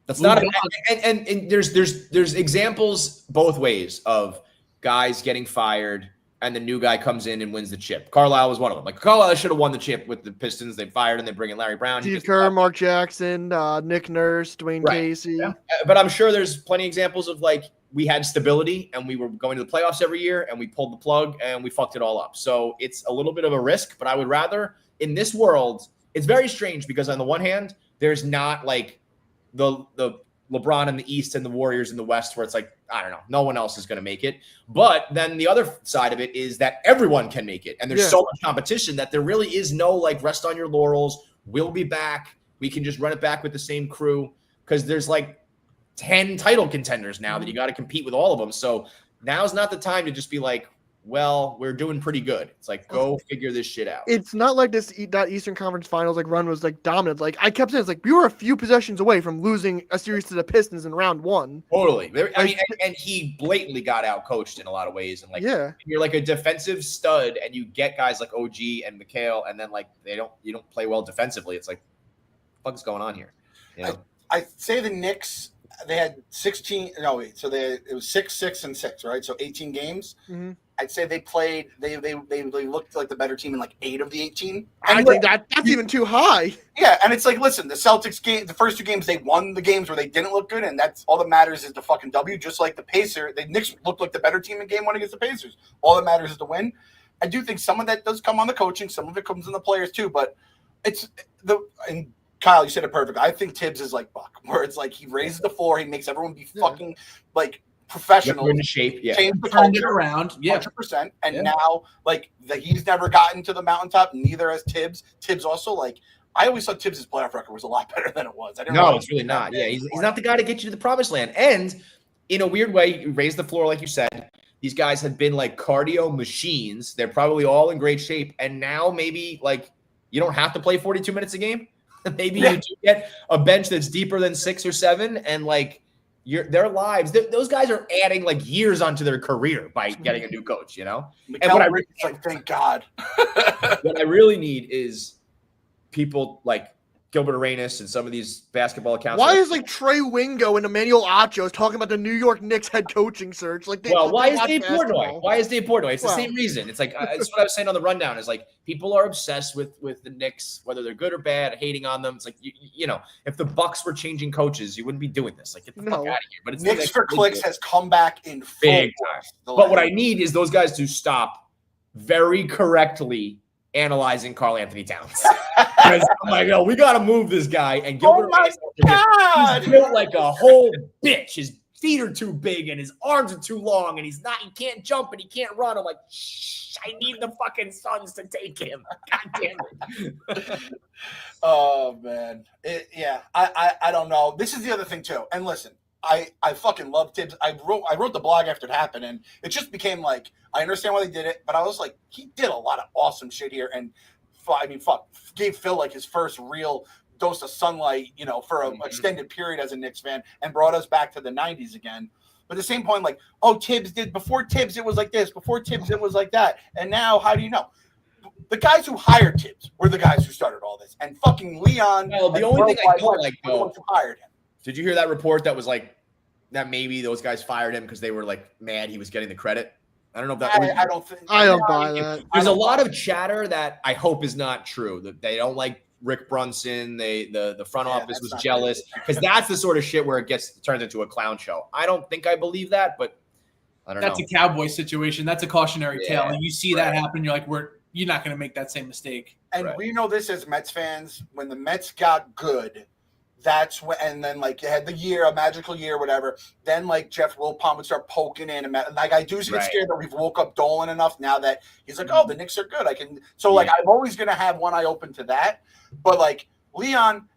That's not and there's examples both ways of guys getting fired and the new guy comes in and wins the chip. Carlisle was one of them. Carlisle should have won the chip with the Pistons. They fired and they bring in Larry Brown. Steve Kerr, Mark Jackson, Nick Nurse, Dwayne Casey. Yeah. But I'm sure there's plenty of examples of we had stability and we were going to the playoffs every year and we pulled the plug and we fucked it all up. So it's a little bit of a risk, but I would rather in this world, it's very strange because on the one hand, there's not the LeBron in the East and the Warriors in the West where it's I don't know, no one else is going to make it. But then the other side of it is that everyone can make it. And there's so much competition that there really is no rest on your laurels. We'll be back. We can just run it back with the same crew because there's 10 title contenders now that you got to compete with all of them. So now's not the time to just be well, we're doing pretty good. It's go figure this shit out. It's not like that Eastern Conference Finals run was dominant. I kept saying we were a few possessions away from losing a series to the Pistons in round 1. Totally. I mean, and he blatantly got out coached in a lot of ways. And you're a defensive stud, and you get guys like OG and McHale, and then you don't play well defensively. It's what the fuck is going on here? I say the Knicks. They had 16. No, wait. So it was 6, 6, and 6, right? So 18 games. Mm-hmm. I'd say they played. They looked like the better team in 8 of the 18. I think that's even too high. Yeah, and it's listen, the Celtics game, the first 2 games they won the games where they didn't look good, and that's all that matters is the fucking W. Just like the Pacers, the Knicks looked like the better team in game 1 against the Pacers. All that matters is the win. I do think some of that does come on the coaching, some of it comes in the players too, but and Kyle, you said it perfect. I think Tibbs is like Buck, where it's he raises the floor, he makes everyone be fucking professional. In shape, change the culture around, 100%. And now, he's never gotten to the mountaintop. Neither has Tibbs. Tibbs also, I always thought Tibbs' playoff record was a lot better than it was. It's really not. Yeah, he's not the guy to get you to the promised land. And in a weird way, you raise the floor, like you said. These guys have been cardio machines. They're probably all in great shape. And now maybe you don't have to play 42 minutes a game. Maybe you do get a bench that's deeper than 6 or 7, and their lives. Those guys are adding years onto their career by getting a new coach. And what thank God. What I really need is people Gilbert Arenas and some of these basketball accounts. Why is Trey Wingo and Emmanuel Achos talking about the New York Knicks head coaching search? Why is Dave Portnoy? Why is Dave Portnoy? It's the same reason. It's it's what I was saying on the rundown. Is people are obsessed with the Knicks, whether they're good or bad, hating on them. It's if the Bucks were changing coaches, you wouldn't be doing this. Get the fuck out of here. But it's Knicks for Clicks has come back in big time. But what I need is those guys to stop very correctly analyzing Karl Anthony Towns. Because I'm we got to move this guy. And Gilbert God. He's built like a whole bitch. His feet are too big and his arms are too long and he can't jump and he can't run. I'm shh, I need the fucking Suns to take him. God damn it. Oh, man. I don't know. This is the other thing, too. And listen, I fucking love Tibbs. I wrote the blog after it happened, and it just became I understand why they did it, but I was he did a lot of awesome shit here, and gave Phil his first real dose of sunlight, for an extended period as a Knicks fan, and brought us back to the 90s again. But at the same point, Tibbs did, before Tibbs it was like this, before Tibbs it was like that, and now how do you know? The guys who hired Tibbs were the guys who started all this, and fucking Leon. Well, the only thing I don't who hired him. Did you hear that report that was that maybe those guys fired him because they were mad he was getting the credit? I don't know if that. I don't think. I don't buy that. There's a lot of chatter that I hope is not true. That they don't like Rick Brunson. The front office was jealous because that's the sort of shit where it turns into a clown show. I don't think I believe that, but I don't know. That's a Cowboy situation. That's a cautionary tale. And you see that right. happen, you're like, you're not going to make that same mistake. And right. we know this as Mets fans. When the Mets got good, that's when, and then like you had the year, a magical year, whatever. Then like Jeff Wilpons would start poking in, and like I do get scared that we've woke up Dolan enough now that he's like, oh, the Knicks are good. I can. So like I'm always gonna have one eye open to that. But like Leon,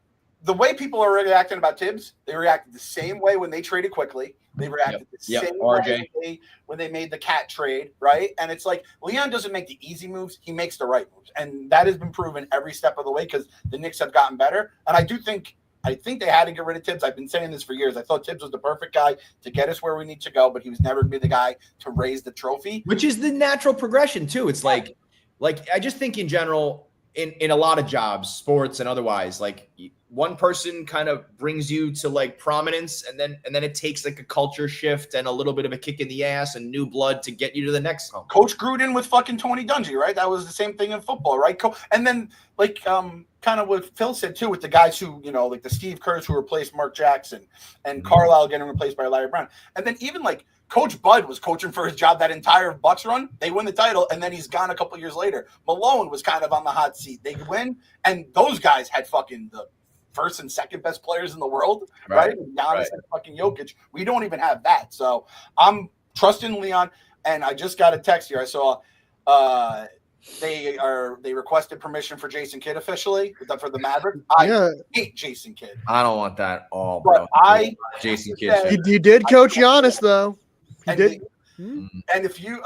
the way people are reacting about Tibbs, they reacted the same way when they traded quickly. They reacted the same way when they made the Cat trade, right? And it's like Leon doesn't make the easy moves; he makes the right moves, and that has been proven every step of the way because the Knicks have gotten better. And I think they had to get rid of Tibbs. I've been saying this for years. I thought Tibbs was the perfect guy to get us where we need to go, but he was never going to be the guy to raise the trophy. Which is the natural progression, too. It's like I just think in general, in a lot of jobs, sports and otherwise, like one person kind of brings you to like prominence and then it takes like a culture shift and a little bit of a kick in the ass and new blood to get you to the next hump. Coach Gruden with fucking Tony Dungy, right? That was the same thing in football, right? And then like kind of what Phil said too with the guys who, like the Steve Kerrs who replaced Mark Jackson and Carlisle getting replaced by Larry Brown. And then even like Coach Bud was coaching for his job that entire Bucks run. They win the title, and then he's gone a couple years later. Malone was kind of on the hot seat. They win, and those guys had fucking the first and second best players in the world, right? Giannis and fucking Jokic. We don't even have that. So I'm trusting Leon, and I just got a text here. I saw they requested permission for Jason Kidd officially for the Mavericks. I hate Jason Kidd. I don't want that all, bro. But Jason Kidd. He did coach Giannis though. He did. And if you,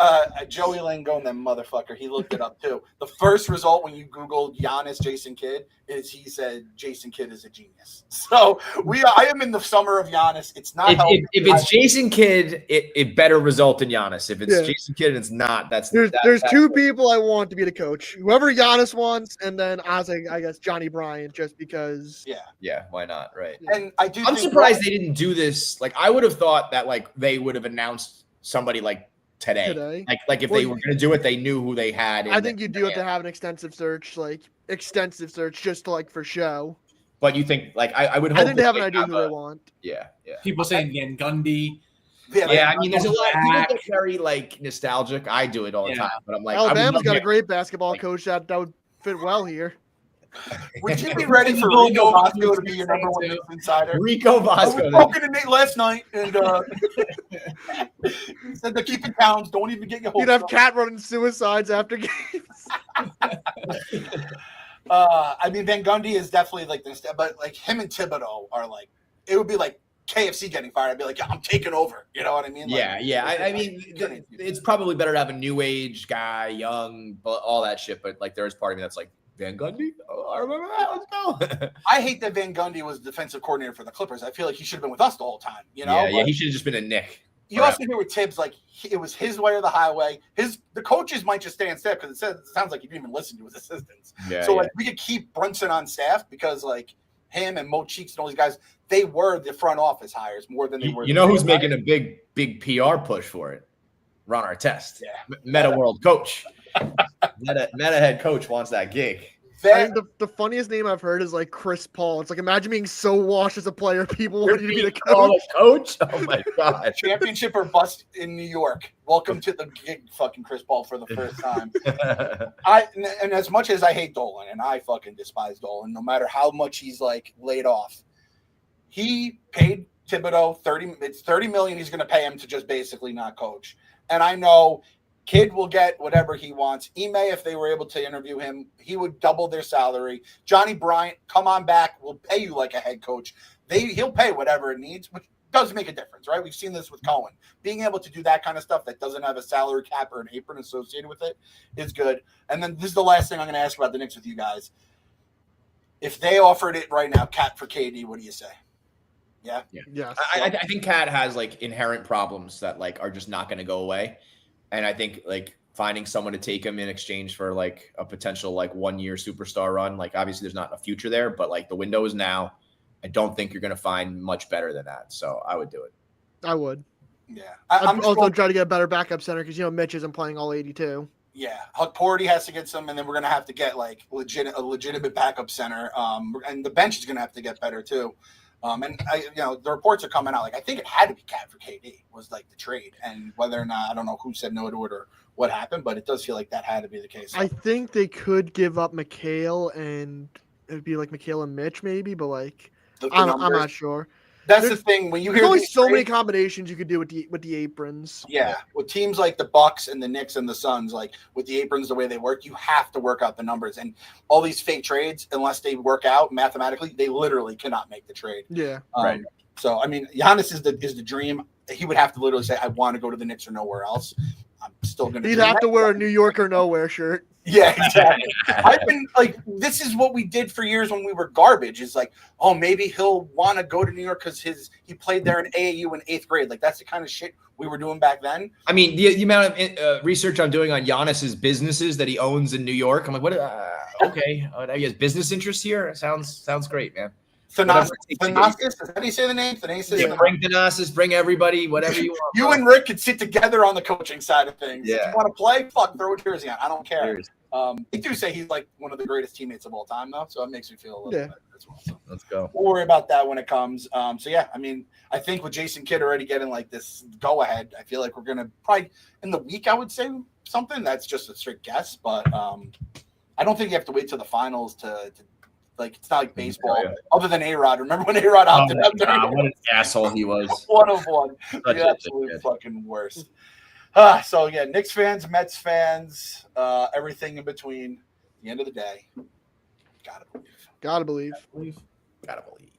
Joey Langone, that motherfucker, he looked it up too. The first result when you Googled Giannis Jason Kidd is he said Jason Kidd is a genius. So I am in the summer of Giannis. It's not if it's Jason Kidd, it better result in Giannis. If it's Jason Kidd and it's not, there's two people I want to be the coach. Whoever Giannis wants, and then I guess Johnny Bryant, just because. Yeah, why not? Right. And I'm surprised they didn't do this. Like I would have thought that like they would have announced somebody like today. Like if they were going to do it, they knew who they had. I think you do have to have an extensive search, just to like for show. But you think like I would hope I think they have an idea who they want. Yeah. People saying Van Gundy. Yeah, I mean, there's a lot. People get very like nostalgic. I do it all the time, but I'm like, Alabama's got a great basketball coach that would fit well here. Would you be ready for Rico Bosco to be your number one insider? Rico Bosco. I was talking to Nate last night, and he said they're keeping towns. Don't even get your hopes You'd have up. Cat running suicides after games. I mean, Van Gundy is definitely like this, but like him and Thibodeau are like, it would be like KFC getting fired. I'd be like, I'm taking over. You know what I mean? Like, I mean, it's probably better to have a new age guy, young, all that shit. But like, there's part of me that's like, Van Gundy? Oh, I remember that. Let's go. I hate that Van Gundy was defensive coordinator for the Clippers. I feel like he should have been with us the whole time. Yeah, he should have just been a Nick. You also hear with Tibbs, like it was his way or the highway. The coaches might just stay on staff because it sounds like he didn't even listen to his assistants. Like we could keep Brunson on staff because like him and Mo Cheeks and all these guys, they were the front office hires more than they were. You know who's making a big PR push for it? Ron Artest. Meta World coach. Meta head coach wants that gig. I think the funniest name I've heard is like Chris Paul. It's like imagine being so washed as a player, people want you to be the coach. Oh my god! Championship or bust in New York. Welcome to the gig, fucking Chris Paul for the first time. And as much as I hate Dolan and I fucking despise Dolan, no matter how much he's like laid off, he paid Thibodeau $30 million. He's going to pay him to just basically not coach. And I know. Kid will get whatever he wants. Ime, if they were able to interview him, he would double their salary. Johnny Bryant, come on back. We'll pay you like a head coach. He'll pay whatever it needs, which does make a difference, right? We've seen this with Cohen. Being able to do that kind of stuff that doesn't have a salary cap or an apron associated with it is good. And then this is the last thing I'm going to ask about the Knicks with you guys. If they offered it right now, Cat for KD, what do you say? Yeah. I think Cat has like inherent problems that like are just not going to go away. And I think like finding someone to take him in exchange for like a potential like 1 year superstar run, like obviously there's not a future there, but like the window is now. I don't think you're going to find much better than that. So I would do it. I would. Yeah, I'm just also going, trying to get a better backup center because Mitch isn't playing all 82. yeah. Porty has to get some, and then we're gonna have to get like a legitimate backup center. And the bench is gonna have to get better too. And the reports are coming out. Like I think it had to be Cat for KD was like the trade, and whether or not I don't know who said no to it or what happened, but it does feel like that had to be the case. I think they could give up McHale and it'd be like McHale and Mitch maybe, but like I'm not sure. That's the thing when you There's hear only these so many trades, combinations you could do with the aprons. yeah, with teams like the Bucks and the Knicks and the Suns, like with the aprons the way they work, you have to work out the numbers. And all these fake trades, unless they work out mathematically, they literally cannot make the trade. Yeah, right. So I mean, Giannis is the dream. He would have to literally say, "I want to go to the Knicks or nowhere else." I'm still gonna. He'd have to wear a New York or nowhere shirt. Yeah, exactly. I've been like, this is what we did for years when we were garbage. Is like, oh, maybe he'll want to go to New York because he played there in AAU in 8th grade. Like that's the kind of shit we were doing back then. I mean, the amount of research I'm doing on Giannis's businesses that he owns in New York, I'm like, what? Okay, I guess business interests here sounds great, man. Thanasis, is that how you say the name? Thanasis. Yeah, bring Thanasis, bring everybody, whatever you want. You and Rick could sit together on the coaching side of things. Yeah. If you want to play, throw a jersey on. I don't care. They do say he's like one of the greatest teammates of all time, though, so it makes me feel a little better as well. So let's go. We'll worry about that when it comes. So yeah, I mean, I think with Jason Kidd already getting like this go ahead, I feel like we're gonna probably in the week. I would say something that's just a straight guess, but I don't think you have to wait till the finals to like it's not like baseball. Yeah. Other than A-Rod, remember when A-Rod opted out? What an asshole he was. 1 of 1, the absolute fucking worst. So yeah, Knicks fans, Mets fans, everything in between. At the end of the day, gotta believe. Gotta believe. Gotta believe.